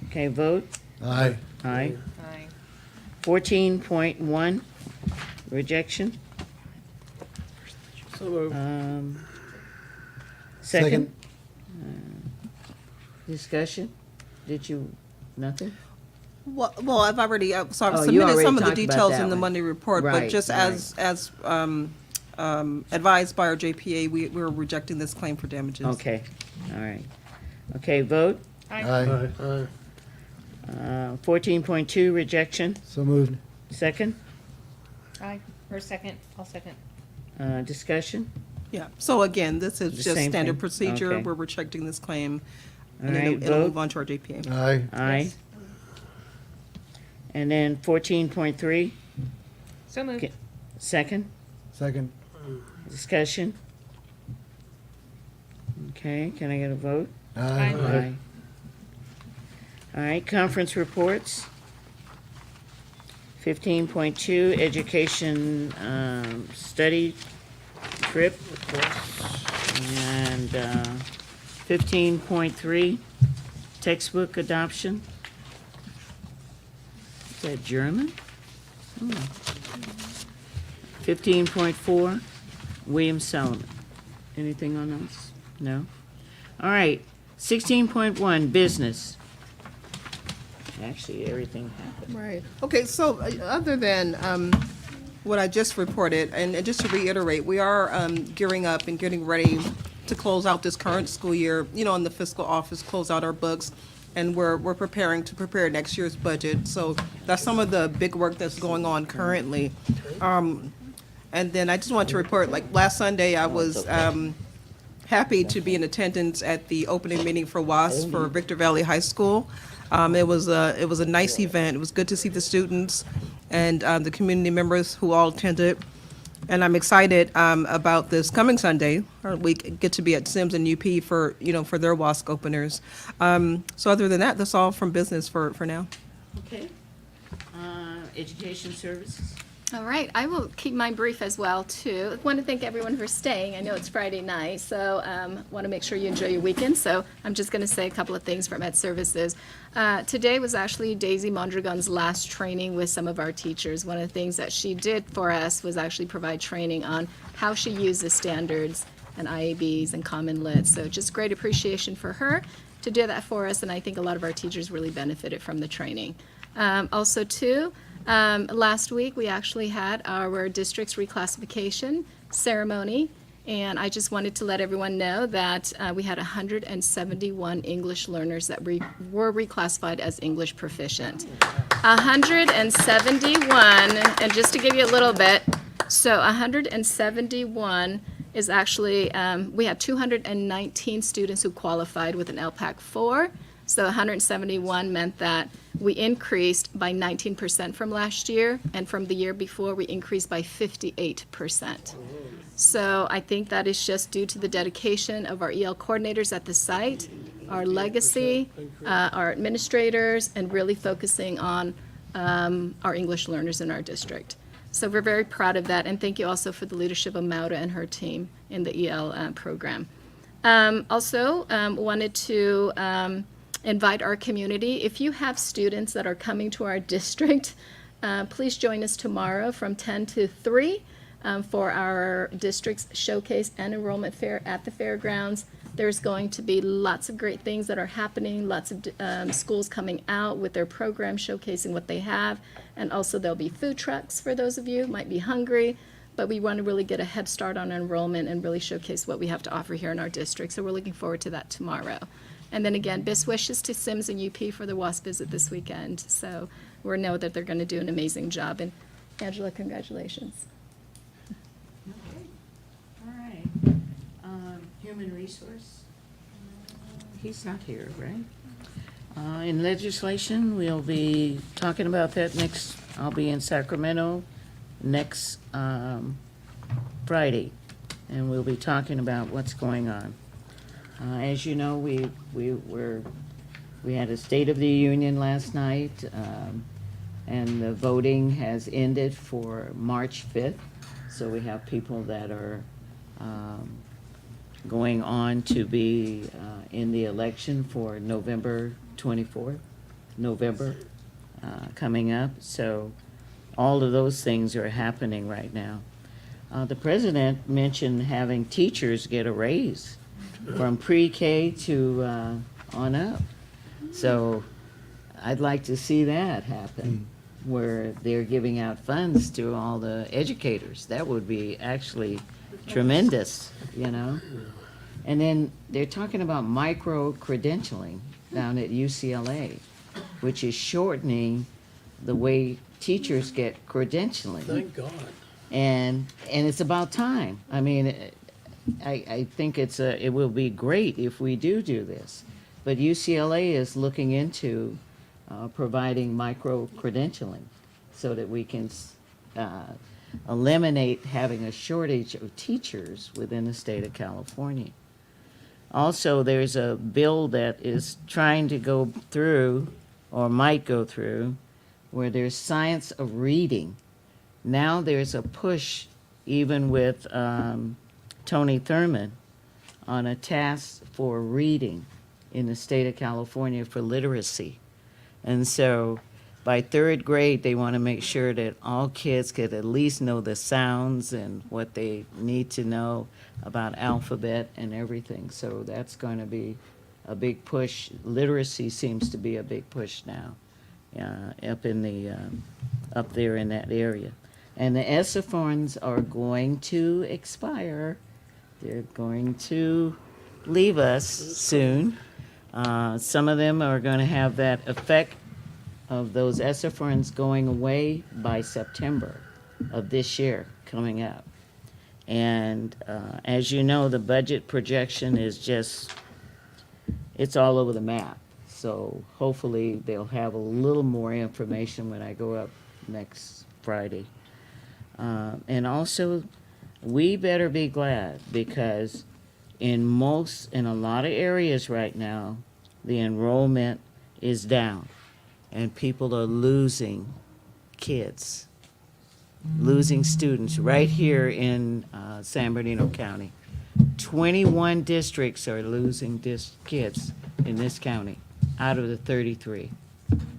Okay, vote. Aye. Aye. Aye. 14.1, rejection. So moved. Second? Discussion? Did you, nothing? Well, I've already, so Oh, I've you submitted already some of the talked about details that in the one. Monday report, but Right, just right. as advised by our JPA, we're rejecting this claim for damages. Okay, all right. Okay, vote. Aye. Aye. Aye. 14.2, rejection. So moved. Second? Aye. Or second, I'll second. Discussion? Yeah, so again, this is The just same standard thing. procedure. Okay. We're rejecting this claim. All And right, it'll vote. move on to our JPA. Aye. Aye. And then 14.3, So moved. Okay. second? Second. Discussion? Okay, can I get a vote? Aye. Aye. All right, conference reports. 15.2, education study trip. And 15.3, textbook adoption. Is that German? Oh. 15.4, William Solomon. Anything on those? No? All right, 16.1, business. Actually, everything happened. Right. Okay, so other than what I just reported, and just to reiterate, we are gearing up and getting ready to close out this current school year, in the fiscal office, close out our books, and we're preparing to prepare next year's budget. So that's some of the big work that's going on currently. And then I just want to report, like last Sunday, I was happy to be in attendance at the opening meeting for WASP for Victor Valley High School. It was a nice event. It was good to see the students and the community members who all attended. And I'm excited about this coming Sunday. We get to be at Sims and UP for their WASC openers. So other than that, that's all from business for now. Okay. Education services. All right, I will keep mine brief as well, too. I want to thank everyone for staying. I know it's Friday night, so want to make sure you enjoy your weekend. So I'm just going to say a couple of things from Ed Services. Today was actually Daisy Mondragon's last training with some of our teachers. One of the things that she did for us was actually provide training on how she uses standards and IABs and Common Lit. So just great appreciation for her to do that for us, and I think a lot of our teachers really benefited from the training. Also, too, last week, we actually had our district's reclassification ceremony, and I just wanted to let everyone know that we had 171 English learners that were reclassified as English proficient. 171, and just to give you a little bit, so 171 is actually, we had 219 students who qualified with an LPAC 4, so 171 meant that we increased by 19% from last year, and from the year before, we increased by 58%. So I think that is just due to the dedication of our EL coordinators at the site, our legacy, our administrators, and really focusing on our English learners in our district. So we're very proud of that, and thank you also for the leadership of Maura and her team in the EL program. Also, wanted to invite our community. If you have students that are coming to our district Please join us tomorrow from 10 to 3 for our district's showcase and enrollment fair at the fairgrounds. There's going to be lots of great things that are happening, lots of schools coming out with their programs showcasing what they have, and also there'll be food trucks for those of you who might be hungry, but we want to really get a head start on enrollment and really showcase what we have to offer here in our district, so we're looking forward to that tomorrow. And then again, best wishes to Sims and UP for the WASP visit this weekend, so we know that they're going to do an amazing job, and Angela, congratulations. All right. Human resource? He's not here, right? In legislation, we'll be talking about that next, I'll be in Sacramento next Friday, and we'll be talking about what's going on. As you know, we had a State of the Union last night, and the voting has ended for March 5th. So we have people that are going on to be in the election for November 24th, coming up. So all of those things are happening right now. The president mentioned having teachers get a raise from pre-K to on up. So I'd like to see that happen, where they're giving out funds to all the educators. That would be actually tremendous, you know? And then they're talking about micro-credentialing down at UCLA, which is shortening the way teachers get credentialing. Thank God. And it's about time. I mean, I think it will be great if we do this. But UCLA is looking into providing micro-credentialing so that we can eliminate having a shortage of teachers within the state of California. Also, there's a bill that is trying to go through, or might go through, where there's science of reading. Now there's a push, even with Tony Thurmond, on a task for reading in the state of California for literacy. And so by third grade, they want to make sure that all kids could at least know the sounds and what they need to know about alphabet and everything. So that's going to be a big push. Literacy seems to be a big push now, up there in that area. And the ESSA funds are going to expire. They're going to leave us soon. Some of them are going to have that effect of those ESSA funds going away by September of this year coming up. And as you know, the budget projection is just, it's all over the map. So hopefully they'll have a little more information when I go up next Friday. And also, we better be glad, because in a lot of areas right now, the enrollment is down, and people are losing kids, losing students. Right here in San Bernardino County, 21 districts are losing kids in this county out of the 33.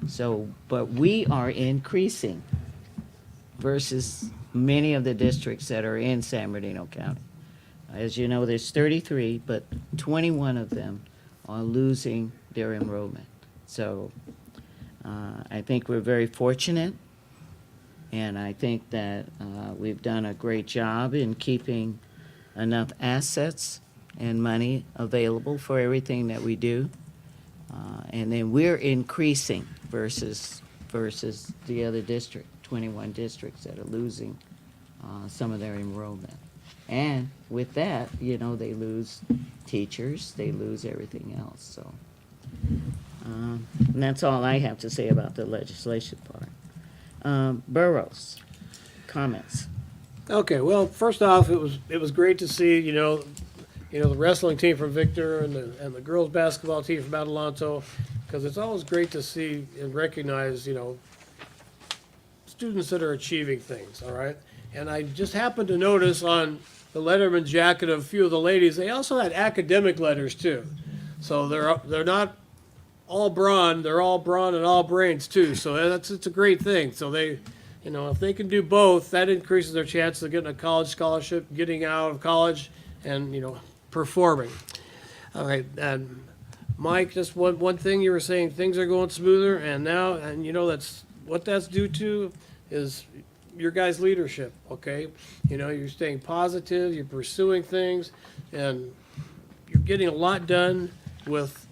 So, but we are increasing versus many of the districts that are in San Bernardino County. As you know, there's 33, but 21 of them are losing their enrollment. So I think we're very fortunate, and I think that we've done a great job in keeping enough assets and money available for everything that we do. And then we're increasing versus the other district, 21 districts that are losing some of their enrollment. And with that, you know, they lose teachers, they lose everything else. So, and that's all I have to say about the legislation part. Burrows, comments. Okay, well, first off, it was great to see, the wrestling team from Victor and the girls basketball team from Adelanto, because it's always great to see and recognize, students that are achieving things, all right? And I just happened to notice on the Letterman jacket of a few of the ladies, they also had academic letters too. So they're not all brawn. They're all brawn and all brains too. So it's a great thing. So they, if they can do both, that increases their chances of getting a college scholarship, getting out of college, and performing. All right, and Mike, just one thing you were saying, things are going smoother, and now, that's what that's due to is your guys' leadership. Okay, you're staying positive, you're pursuing things, and you're getting a lot done with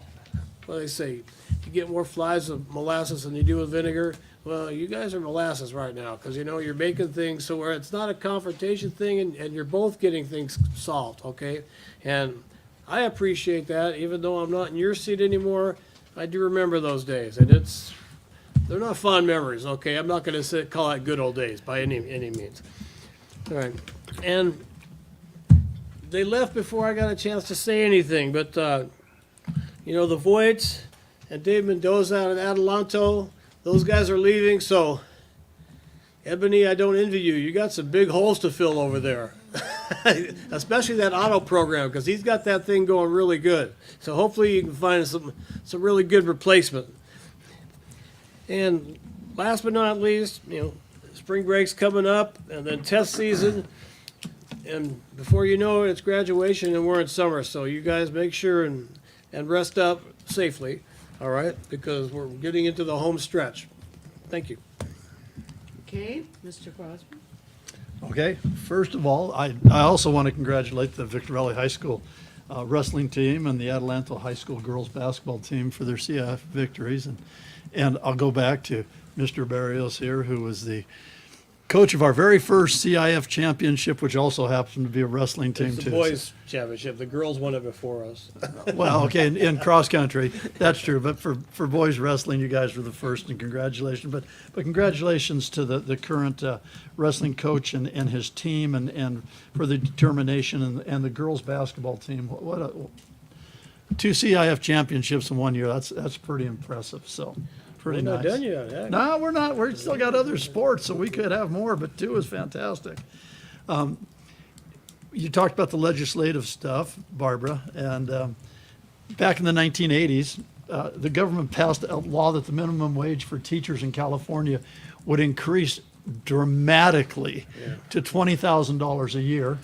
what they say. You get more flies with molasses than you do with vinegar. Well, you guys are molasses right now because you're making things so where it's not a confrontation thing, and you're both getting things solved. Okay, and I appreciate that. Even though I'm not in your seat anymore, I do remember those days, and they're not fond memories. Okay, I'm not going to call it good old days by any means. All right, and they left before I got a chance to say anything, but the Voights and Dave Mendoza out of Adelanto, those guys are leaving. So, Ebony, I don't envy you. You got some big holes to fill over there. Especially that auto program, because he's got that thing going really good. So hopefully you can find some really good replacement. And last but not least, spring break's coming up, and then test season. And before you know it, it's graduation, and we're in summer. So you guys make sure and rest up safely, all right? Because we're getting into the home stretch. Thank you. Okay, Mr. Crosby? Okay, first of all, I also want to congratulate the Victor Valley High School wrestling team and the Adelanto High School girls basketball team for their CIF victories. And I'll go back to Mr. Barrios here, who was the coach of our very first CIF championship, which also happened to be a wrestling team It's too. the boys' championship. The girls won it before us. Well, okay, in cross country, that's true. But for boys wrestling, you guys were the first, and congratulations. But congratulations to the current wrestling coach and his team, and for the determination, and the girls basketball team. What 2 CIF championships in 1 year. That's pretty impressive. So. Pretty We're nice. not done yet. Heck. No, we're not. We're still got other sports, so we could have more, but 2 is fantastic. You talked about the legislative stuff, Barbara, and back in the 1980s, the government passed a law that the minimum wage for teachers in California would increase dramatically to $20,000 a year.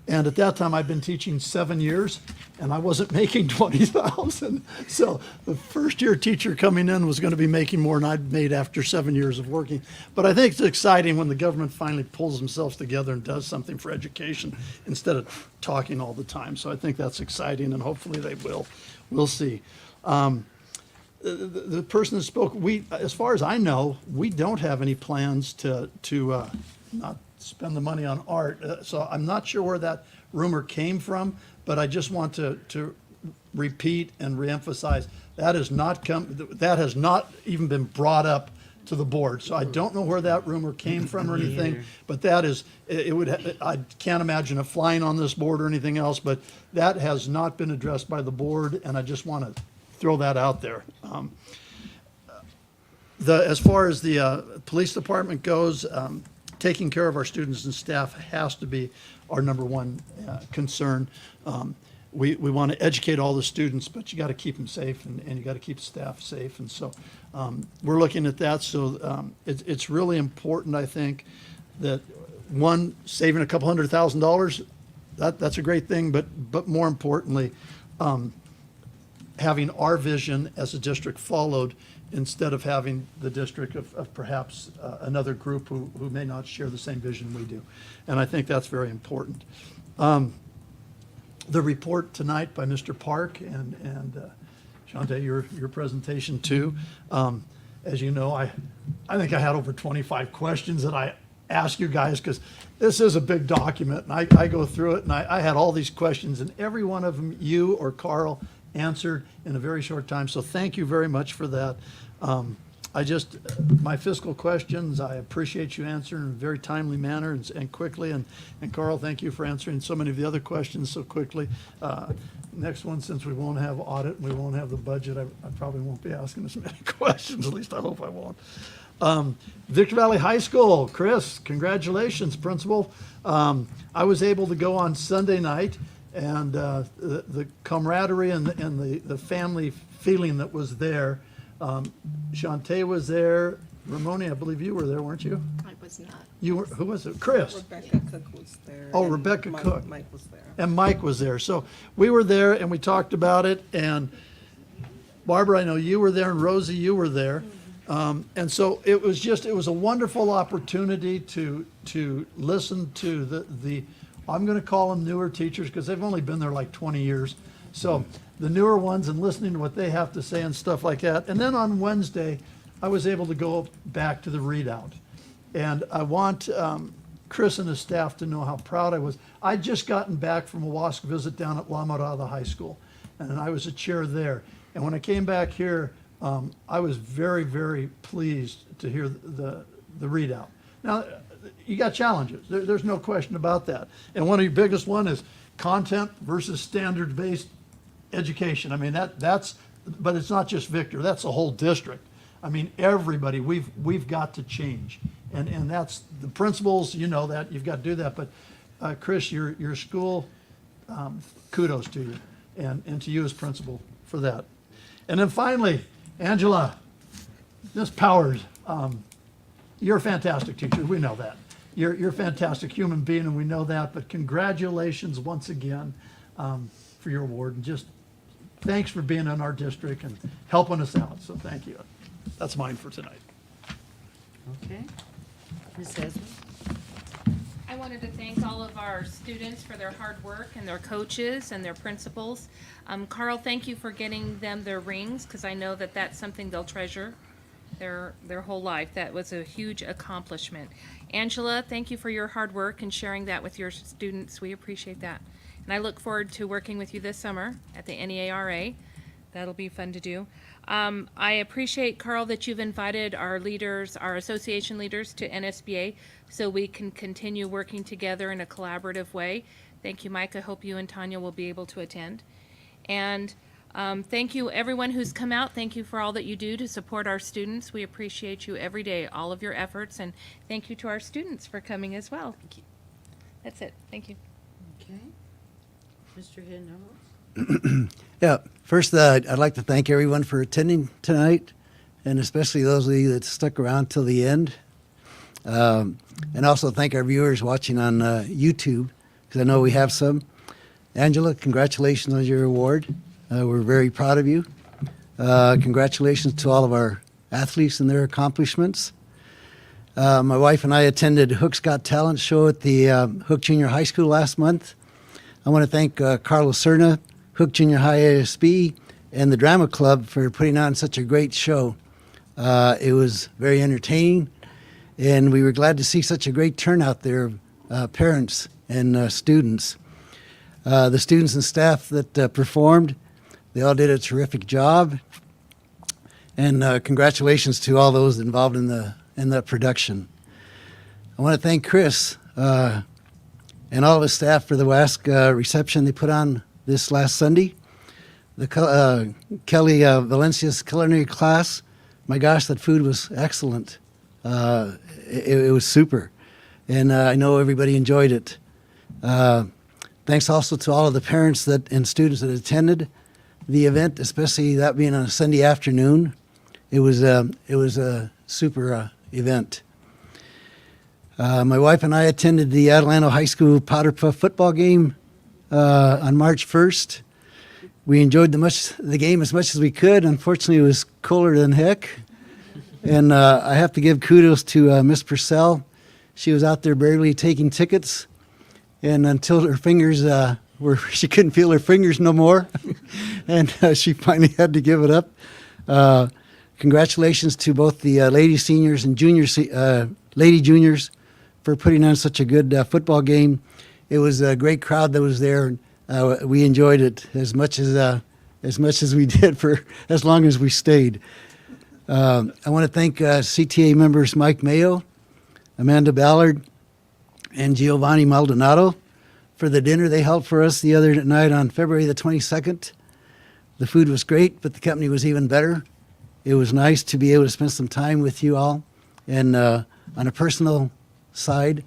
And at that time, I'd been teaching 7 years, and I wasn't making $20,000. So the first year teacher coming in was going to be making more than I'd made after 7 years of working. But I think it's exciting when the government finally pulls themselves together and does something for education instead of talking all the time. So I think that's exciting, and hopefully they will. We'll see. The person that spoke, as far as I know, we don't have any plans to not spend the money on art. So I'm not sure where that rumor came from, but I just want to repeat and reemphasize that has not even been brought up to the board. So I don't know where that rumor came from or anything, but I can't imagine it flying on this board or anything else, but that has not been addressed by the board, and I just want to throw that out there. As far as the police department goes, taking care of our students and staff has to be our number one concern. We want to educate all the students, but you got to keep them safe, and you got to keep staff safe. And so we're looking at that. So it's really important, I think, that saving a couple $100,000, that's a great thing. But more importantly, having our vision as a district followed, instead of having the district of perhaps another group who may not share the same vision we do. And I think that's very important. The report tonight by Mr. Park and Shante, your presentation too. As you know, I think I had over 25 questions that I asked you guys, because this is a big document, and I go through it, and I had all these questions, and every one of them you or Carl answered in a very short time. So thank you very much for that. My fiscal questions, I appreciate you answering in a very timely manner and quickly. And Carl, thank you for answering so many of the other questions so quickly. Next one, since we won't have audit and we won't have the budget, I probably won't be asking as many questions. At least I hope I won't. Victor Valley High School, Chris, congratulations, principal. I was able to go on Sunday night, and the camaraderie and the family feeling that was there. Shantae was there. Ramoni, I believe you were there, weren't you? I was not. You were, who was it? Chris. Rebecca Cook was there. Oh, and Rebecca Cook. Mike was there. And Mike was there. So we were there and we talked about it. And Barbara, I know you were there, and Rosie, you were there. And so it was a wonderful opportunity to listen to the I'm going to call them newer teachers because they've only been there like 20 years. So the newer ones, and listening to what they have to say and stuff like that. And then on Wednesday, I was able to go back to the readout. And I want Chris and his staff to know how proud I was. I'd just gotten back from a WASC visit down at La Morada High School, and I was a chair there. And when I came back here, I was very, very pleased to hear the readout. Now, you got challenges. There's no question about that. And one of your biggest one is content versus standard-based education. I mean, but it's not just Victor. That's the whole district. I mean, everybody, we've got to change. And that's the principals, you know that, you've got to do that. But Chris, your school, kudos to you and to you as principal for that. And then finally, Angela, Miss Powers, you're a fantastic teacher. We know that. You're a fantastic human being, and we know that. But congratulations once again for your award. And just thanks for being in our district and helping us out. So thank you. That's mine for tonight. Okay. Ms. Esmond? I wanted to thank all of our students for their hard work and their coaches and their principals. Carl, thank you for getting them their rings, because I know that that's something they'll treasure their whole life. That was a huge accomplishment. Angela, thank you for your hard work and sharing that with your students. We appreciate that. And I look forward to working with you this summer at the NEARA. That'll be fun to do. I appreciate, Carl, that you've invited our leaders, our association leaders, to NSBA so we can continue working together in a collaborative way. Thank you, Mike. I hope you and Tanya will be able to attend. And thank you, everyone who's come out. Thank you for all that you do to support our students. We appreciate you every day, all of your efforts, and thank you to our students for coming as well. Thank you. That's it. Thank you. Okay. Mr. Hidden. Yeah, first, I'd like to thank everyone for attending tonight, and especially those of you that stuck around till the end. And also thank our viewers watching on YouTube, because I know we have some. Angela, congratulations on your award. We're very proud of you. Congratulations to all of our athletes and their accomplishments. My wife and I attended Hook's Got Talent show at the Hook Junior High School last month. I want to thank Carlos Cerna, Hook Junior High ASB, and the Drama Club for putting on such a great show. It was very entertaining, and we were glad to see such a great turnout there of parents and students. The students and staff that performed, they all did a terrific job, and congratulations to all those involved in the production. I want to thank Chris and all of his staff for the WASC reception they put on this last Sunday. The Kelly Valencia's culinary class, my gosh, that food was excellent. It was super, and I know everybody enjoyed it. Thanks also to all of the parents and students that attended the event, especially that being on a Sunday afternoon. It was a super event. My wife and I attended the Adelanto High School Powder Puff football game on March 1st. We enjoyed the game as much as we could. Unfortunately, it was colder than heck. And I have to give kudos to Miss Purcell. She was out there barely taking tickets, and until her fingers she couldn't feel her fingers no more, and she finally had to give it up. Congratulations to both the lady seniors and lady juniors for putting on such a good football game. It was a great crowd that was there. We enjoyed it as much as we did for as long as we stayed. I want to thank CTA members Mike Mayo, Amanda Ballard, and Giovanni Maldonado for the dinner they held for us the other night on February the 22nd. The food was great, but the company was even better. It was nice to be able to spend some time with you all, and on a personal side,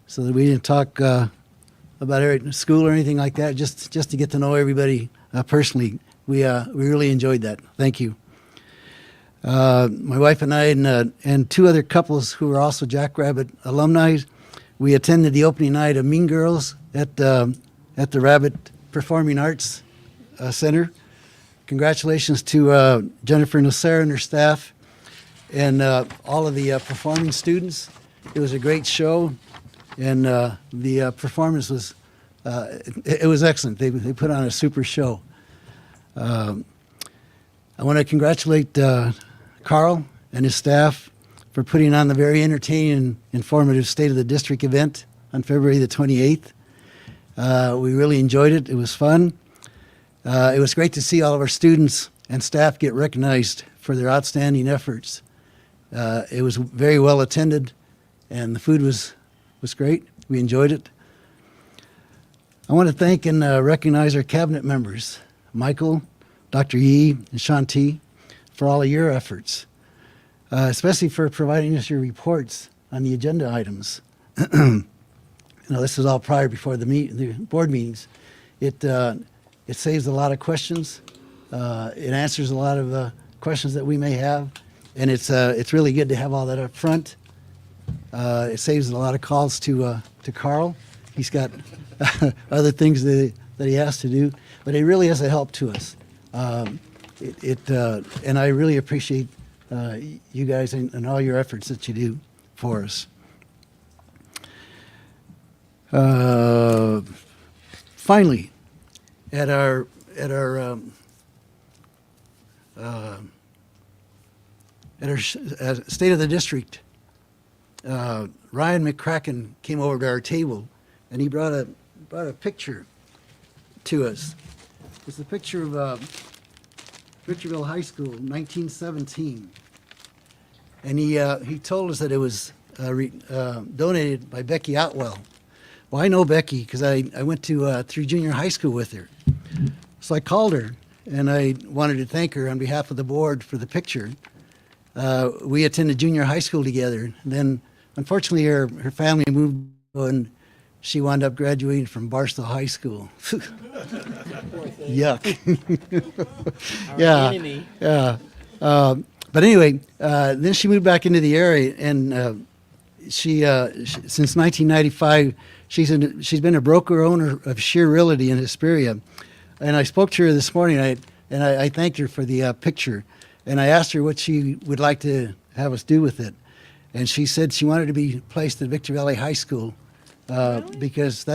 so that we didn't talk about school or anything like that, just to get to know everybody personally. We really enjoyed that. Thank you. My wife and I and two other couples who are also Jackrabbit alumni, we attended the opening night of Mean Girls at the Rabbit Performing Arts Center. Congratulations to Jennifer Nasser and her staff and all of the performing students. It was a great show, and the performance was it was excellent. They put on a super show. I want to congratulate Carl and his staff for putting on the very entertaining and informative State of the District event on February the 28th. We really enjoyed it. It was fun. It was great to see all of our students and staff get recognized for their outstanding efforts. It was very well attended, and the food was great. We enjoyed it. I want to thank and recognize our cabinet members, Michael, Dr. Yee, and Shanti, for all of your efforts, especially for providing us your reports on the agenda items. This is all prior before the board meetings. It saves a lot of questions. It answers a lot of questions that we may have, and it's really good to have all that up front. It saves a lot of calls to Carl. He's got other things that he has to do, but it really is a help to us. And I really appreciate you guys and all your efforts that you do for us. Finally, at our State of the District, Ryan McCracken came over to our table, and he brought a picture to us. It's a picture of Victorville High School, 1917, and he told us that it was donated by Becky Otwell. Well, I know Becky because I went to through junior high school with her. So I called her, and I wanted to thank her on behalf of the board for the picture. We attended junior high school together. Then, unfortunately, her family moved, and she wound up graduating from Barstow High School. Yuck. Yeah. But anyway, then she moved back into the area, and she since 1995, she's been a broker owner of Sheer Realty in Hesperia. And I spoke to her this morning, and I thanked her for the picture, and I asked her what she would like to have us do with it, and she said she wanted to be placed at Victor Valley High School because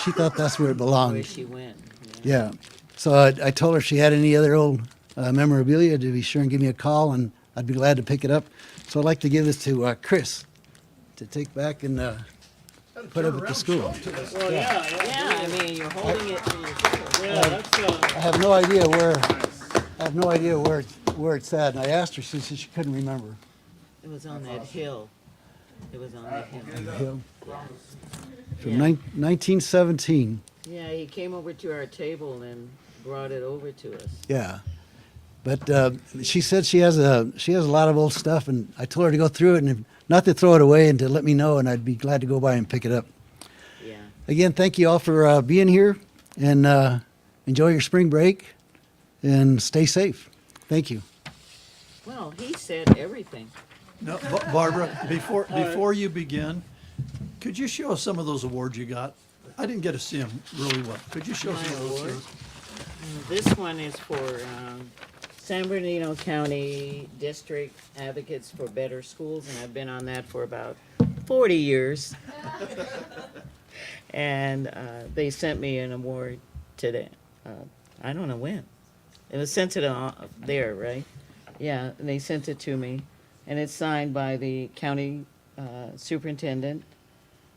she thought that's where it belonged. Where she went. Yeah. So I told her if she had any other old memorabilia to be sure and give me a call, and I'd be glad to pick it up. So I'd like to give this to Chris to take back and put up at the school. Well, yeah, I mean, you're holding it to your shoulder. Yeah, that's I have no idea where it's at, and I asked her, she said she couldn't remember. It was on that hill. It was on that hill. On the hill. From 1917. Yeah, he came over to our table and brought it over to us. Yeah, but she said she has a lot of old stuff, and I told her to go through it and not to throw it away and to let me know, and I'd be glad to go by and pick it up. Yeah. Again, thank you all for being here, and enjoy your spring break, and stay safe. Thank you. Well, he said everything. No, Barbara, before you begin, could you show us some of those awards you got? I didn't get to see them really well. Could you show some of those to us? This one is for San Bernardino County District Advocates for Better Schools, and I've been on that for about 40 years. And they sent me an award today. I don't know when. It was sent to there, right? Yeah, and they sent it to me. And it's signed by the county superintendent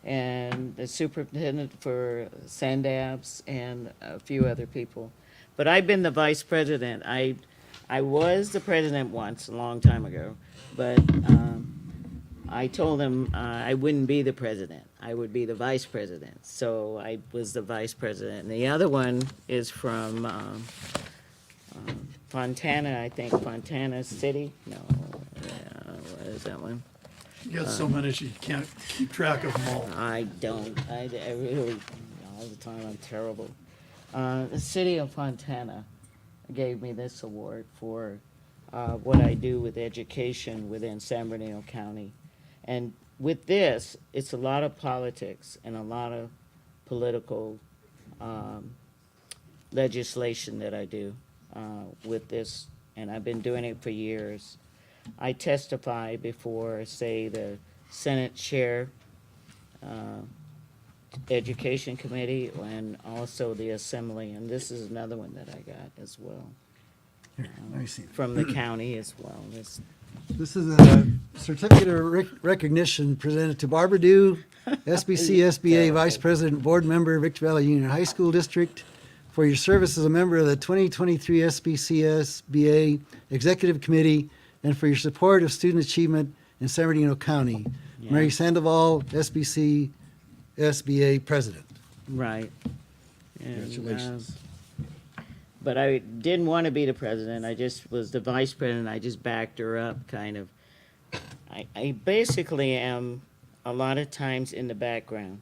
and the superintendent for Sandabs and a few other people. But I've been the vice president. I was the president once, a long time ago, but I told them I wouldn't be the president. I would be the vice president. So I was the vice president. And the other one is from Fontana, I think, Fontana City. No, what is that one? You got so many, you can't keep track of them all. I don't. I really, all the time, I'm terrible. The city of Fontana. gave me this award for what I do with education within San Bernardino County. And with this, it's a lot of politics and a lot of political legislation that I do with this, and I've been doing it for years. I testify before, say, the Senate Chair Education Committee and also the Assembly, and this is another one that I got as well. Here, let me see. From the county as well. This is a certificate of recognition presented to Barbara Dew, SBC SBA Vice President, Board Member, Victor Valley Union High School District, for your service as a member of the 2023 SBC SBA Executive Committee, and for your support of student achievement in San Bernardino County. Yeah. Mary Sandoval, SBC SBA President. Right. And, Congratulations. but I didn't want to be the president. I just was the vice president. I just backed her up, kind of. I basically am a lot of times in the background.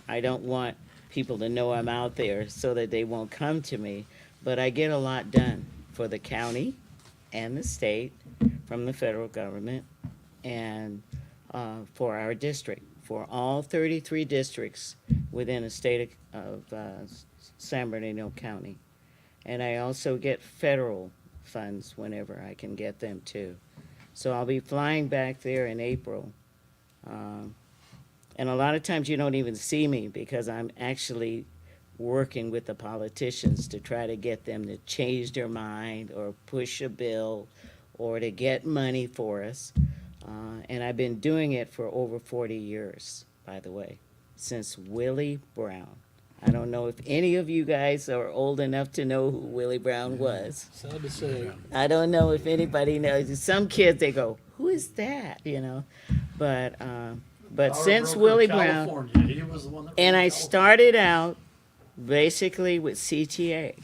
I don't want people to know I'm out there so that they won't come to me, but I get a lot done for the county and the state, from the federal government, and for our district, for all 33 districts within the state of San Bernardino County. And I also get federal funds whenever I can get them too. So I'll be flying back there in April. And a lot of times you don't even see me because I'm actually working with the politicians to try to get them to change their mind or push a bill or to get money for us. And I've been doing it for over 40 years, by the way, since Willie Brown. I don't know if any of you guys are old enough to know who Willie Brown was. Sad to say. I don't know if anybody knows. Some kids, they go, who is that, you know? But since Willie Brown, he was the one that and I started out basically with CTA.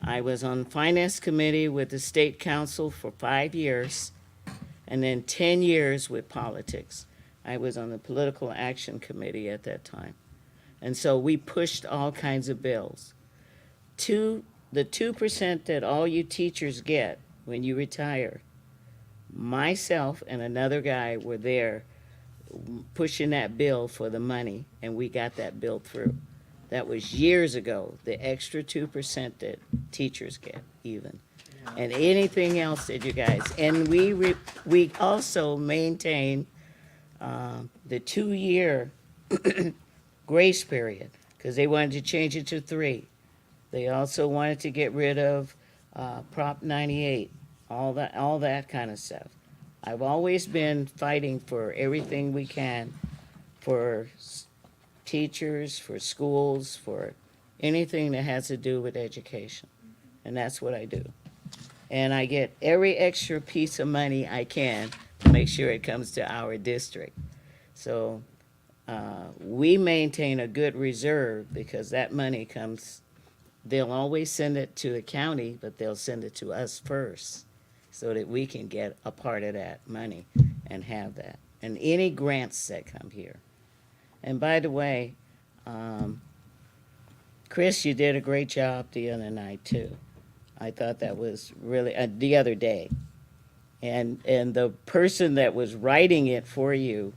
I was on finance committee with the state council for 5 years, and then 10 years with politics. I was on the political action committee at that time. And so we pushed all kinds of bills. The 2% that all you teachers get when you retire, myself and another guy were there pushing that bill for the money, and we got that bill through. That was years ago, the extra 2% that teachers get even. And anything else that you guys, and we also maintain the 2-year grace period, because they wanted to change it to 3. They also wanted to get rid of Prop 98, all that kind of stuff. I've always been fighting for everything we can for teachers, for schools, for anything that has to do with education. And that's what I do. And I get every extra piece of money I can to make sure it comes to our district. So we maintain a good reserve because that money comes, they'll always send it to the county, but they'll send it to us first so that we can get a part of that money and have that. And any grants that come here. And by the way, Chris, you did a great job the other night too. I thought that was really, the other day. And the person that was writing it for you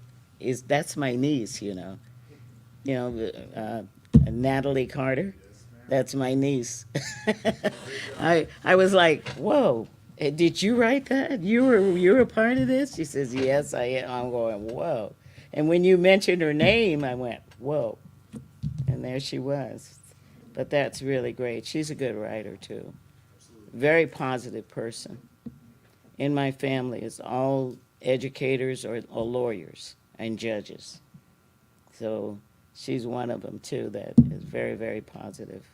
that's my niece, you know. You know, Natalie Carter, that's my niece. I was like, whoa, did you write that? You're a part of this? She says, yes, I am. I'm going, whoa. And when you mentioned her name, I went, whoa. And there she was. But that's really great. She's a good writer too. Very positive person. In my family, it's all educators or lawyers and judges. So she's one of them too that is very, very positive.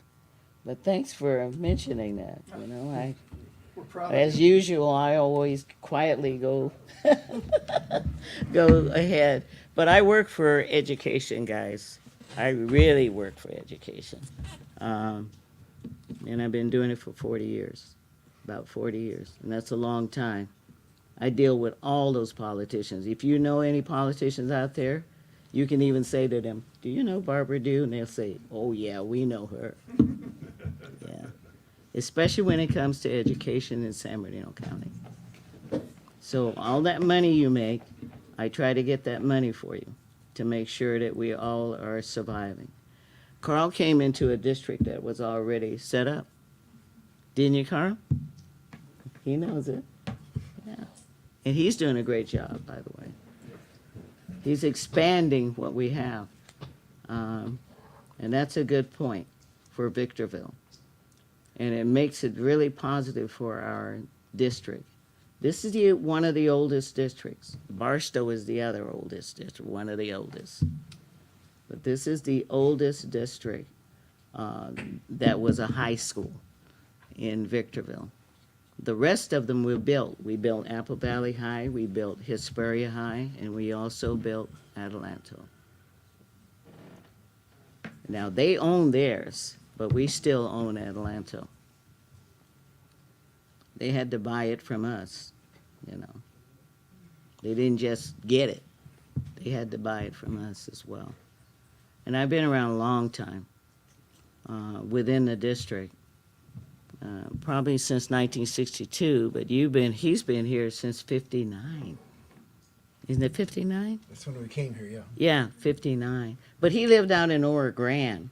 But thanks for mentioning that, you know. We're proud of As you. usual, I always quietly go ahead. But I work for education, guys. I really work for education. And I've been doing it for 40 years, about 40 years. And that's a long time. I deal with all those politicians. If you know any politicians out there, you can even say to them, do you know Barbara Dew? And they'll say, oh yeah, we know her. Yeah. especially when it comes to education in San Bernardino County. So all that money you make, I try to get that money for you to make sure that we all are surviving. Carl came into a district that was already set up. Didn't you, Carl? He knows it. Yeah. And he's doing a great job, by the way. He's expanding what we have. And that's a good point for Victorville. And it makes it really positive for our district. This is one of the oldest districts. Barstow is the other oldest district, one of the oldest. But this is the oldest district that was a high school in Victorville. The rest of them we built. We built Apple Valley High, we built Hesperia High, and we also built Adelanto. Now, they own theirs, but we still own Adelanto. They had to buy it from us, you know. They didn't just get it. They had to buy it from us as well. And I've been around a long time within the district, probably since 1962, but he's been here since 59. Isn't it 59? That's when we came here, yeah. Yeah, 59. But he lived out in Ora Grande,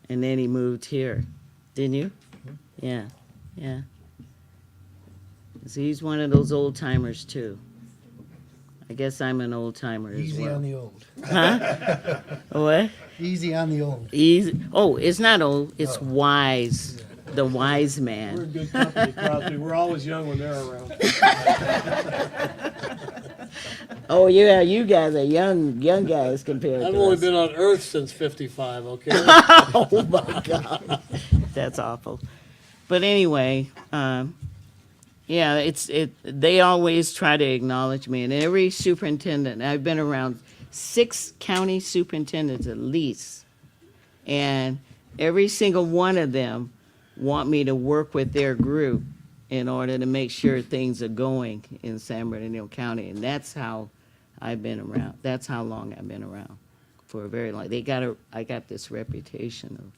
and then he moved here. Didn't you? Mm-hmm. Yeah, yeah. So he's one of those old timers too. I guess I'm an old timer as well. Easy on the old. Huh? What? Easy on the old. Easy. Oh, it's not old. It's wise. Yeah. The wise man. We're in good company, Crosby. We're always young when they're around. Oh yeah, you guys are young guys compared to us. I've only been on Earth since 55. Okay. Oh my God, that's awful. But anyway, yeah, they always try to acknowledge me, and every superintendent. I've been around 6 county superintendents at least, and every single one of them want me to work with their group in order to make sure things are going in San Bernardino County, and that's how I've been around. That's how long I've been around, for a very long. I got this reputation of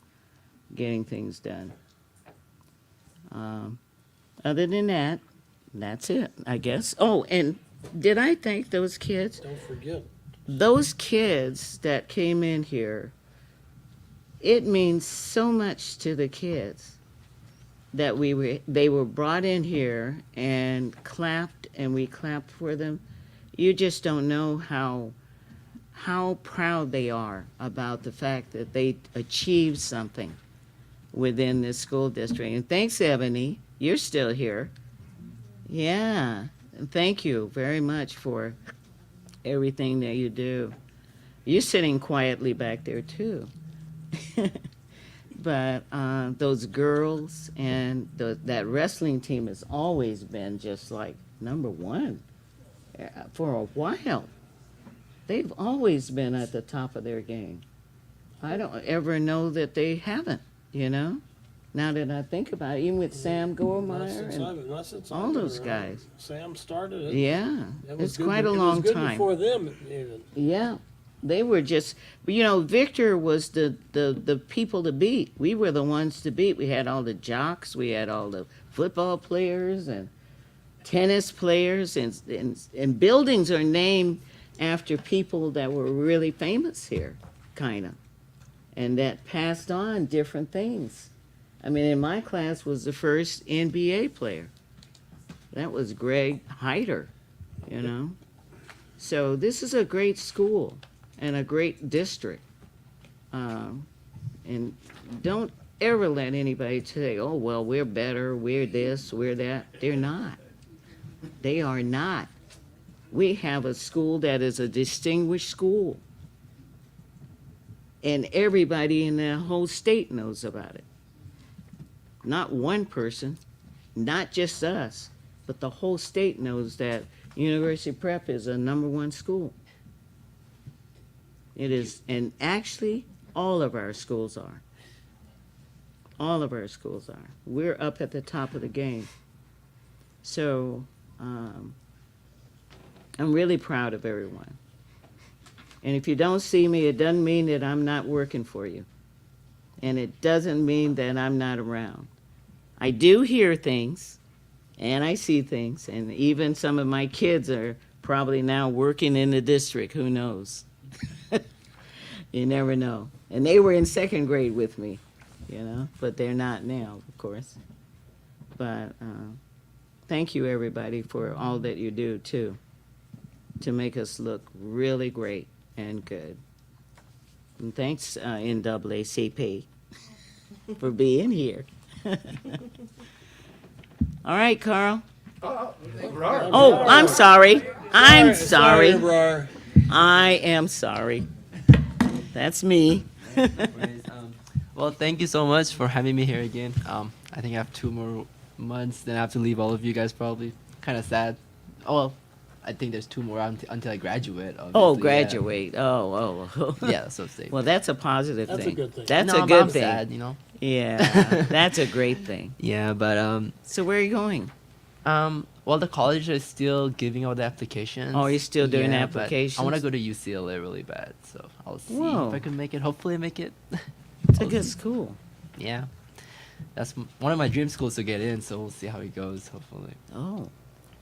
getting things done. Other than that, that's it, I guess. Oh, and did I thank those kids? Don't forget. Those kids that came in here, it means so much to the kids that they were brought in here and clapped, and we clapped for them. You just don't know how proud they are about the fact that they achieved something within this school district. And thanks, Ebony, you're still here. Yeah, and thank you very much for everything that you do. You're sitting quietly back there too. But those girls and that wrestling team has always been just like #1 for a while. They've always been at the top of their game. I don't ever know that they haven't, you know? Now that I think about it, even with Sam Gormeyer and all those guys. Sam started it. Yeah, it's quite a long time. It was good before them even. Yeah. They were just, you know, Victor was the people to beat. We were the ones to beat. We had all the jocks, we had all the football players and tennis players, and buildings are named after people that were really famous here, kind of, and that passed on different things. I mean, in my class was the first NBA player. That was Greg Hyder, you know. So this is a great school and a great district. And don't ever let anybody say, oh, well, we're better, we're this, we're that. They're not. They are not. We have a school that is a distinguished school. And everybody in the whole state knows about it. Not one person, not just us, but the whole state knows that University Prep is a #1 school. It is, and actually, all of our schools are. All of our schools are. We're up at the top of the game. So, I'm really proud of everyone. And if you don't see me, it doesn't mean that I'm not working for you. And it doesn't mean that I'm not around. I do hear things, and I see things, and even some of my kids are probably now working in the district, who knows? You never know. And they were in second grade with me, you know, but they're not now, of course. But thank you, everybody, for all that you do, too, to make us look really great and good. And thanks, NAACP, for being here. All right, Carl. Oh, I'm sorry. I'm sorry. I am sorry. That's me. Well, thank you so much for having me here again. I think I have 2 more months, then I have to leave all of you guys probably. Kind of sad. Oh, well, I think there's 2 more until I graduate. Oh, obviously, graduate. Oh. Yeah, so say. Well, that's a positive That's a thing. good thing. That's No, a but I'm good thing. sad, you know. Yeah, that's a great thing. Yeah, but So where are you going? well, the college is still giving out the applications. Oh, you're still doing Yeah, but applications? I want to go to UCLA really bad, so I'll see Whoa. if I can make it. Hopefully, make it. It's a good school. Yeah, that's one of my dream schools to get in. So we'll see how it goes. Hopefully. Oh.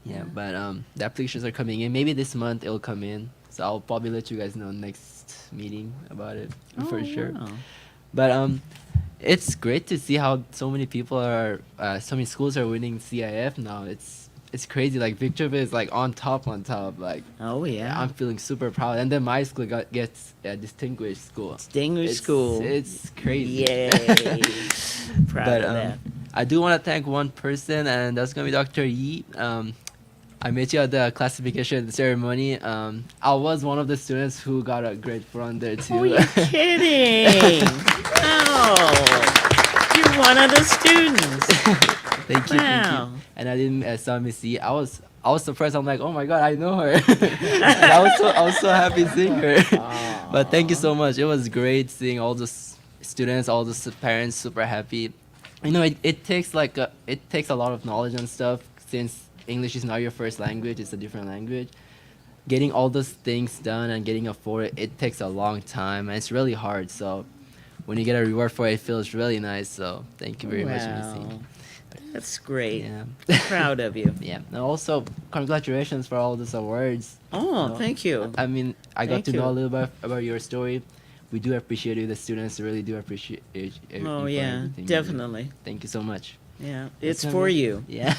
Yeah, but the applications are coming in. Maybe this month it'll come in. So I'll probably let you guys know next meeting about it for sure. Wow. But it's great to see how so many people are, so many schools are winning CIF now. It's crazy. Like Victorville is like on top. Like Oh, yeah. I'm feeling super proud. And then my school gets a distinguished school. Distinguished school. It's crazy. Yay. Proud But of that. I do want to thank one person, and that's gonna be Dr. Yi. I met you at the classification ceremony. I was one of the students who got a grade 4 on there too. Oh, you're kidding. Oh, you're one of the students. Thank you, thank Wow. you. And I didn't saw Miss C. I was surprised. I'm like, oh my god, I know her. And I was so happy seeing her. But thank you so much. It was great seeing all the students, all the parents super happy. You know, it takes a lot of knowledge and stuff since English is not your first language. It's a different language. Getting all those things done and getting a 4, it takes a long time and it's really hard. So when you get a reward for it, it feels really nice. So thank you very much, Miss C. Wow. That's great. Yeah. Proud of you. Yeah. And also, congratulations for all these awards. Oh, thank you. I mean, I got Thank to know you. a little bit about your story. We do appreciate you. The students really do appreciate you. Oh, for yeah, everything you do. definitely. Thank you so much. Yeah, That's it's gonna for be- you. Yeah.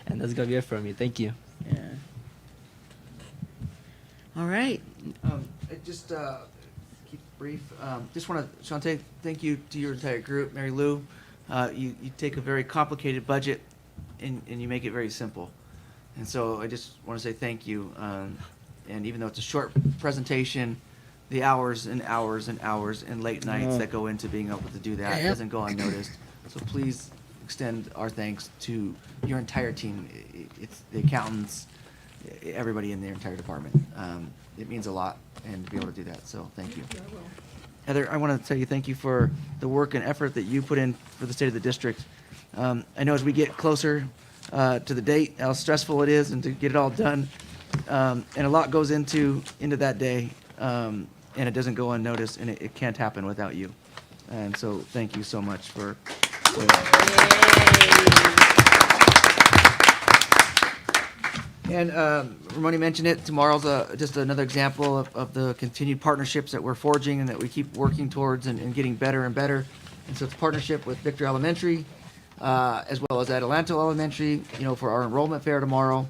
And that's going to be it from me. Thank you. Yeah. All right. Just keep it brief. Just want to, Shantae, thank you to your entire group, Mary Lou. You take a very complicated budget and you make it very simple. And so I just want to say thank you. And even though it's a short presentation, the hours and hours and hours and late nights that go into being able to do that doesn't go unnoticed. So please extend our thanks to your entire team. It's the accountants, everybody in their entire department. It means a lot and to be able to do that, so thank you. Heather, I want to tell you thank you for the work and effort that you put in for the state of the district. I know as we get closer to the date, how stressful it is and to get it all done. And a lot goes into that day, and it doesn't go unnoticed, and it can't happen without you. And so thank you so much for doing that. And Ramoni mentioned it, tomorrow's just another example of the continued partnerships that we're forging and that we keep working towards and getting better and better. And so it's a partnership with Victor Elementary, as well as Adelanto Elementary, for our enrollment fair tomorrow.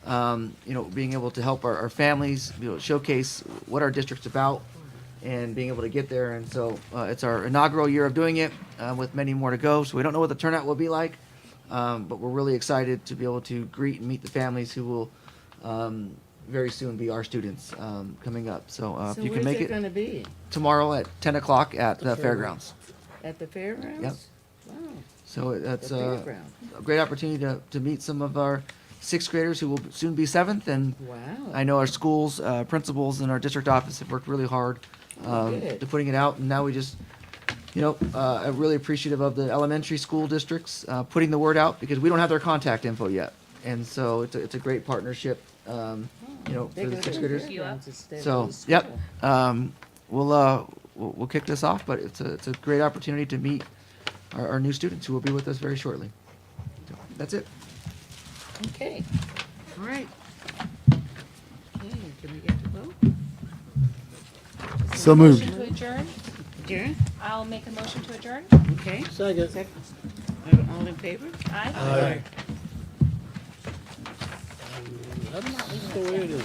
Being able to help our families, showcase what our district's about and being able to get there. And so it's our inaugural year of doing it, with many more to go. So we don't know what the turnout will be like. But we're really excited to be able to greet and meet the families who will very soon be our students coming up. So if you can make where's it it gonna be? tomorrow at 10 o'clock at the fairgrounds. At the fairgrounds? Yep. Wow. So that's The a fairground. great opportunity to meet some of our 6th graders who will soon be 7th. And Wow. I know our schools, principals and our district office have worked really hard Good. to putting it out. And now we just I'm really appreciative of the elementary school districts putting the word out because we don't have their contact info yet. And so it's a great partnership, for They the go to 6th graders. fairgrounds instead of So, the school. yep, we'll kick this off, but it's a great opportunity to meet our new students who will be with us very shortly. So, that's it. Okay, all right. Okay, can we get to vote? So moved. Motion to adjourn? Adjourn? I'll make a motion to adjourn. Okay. Second. All in favor? Aye. That's the way it is.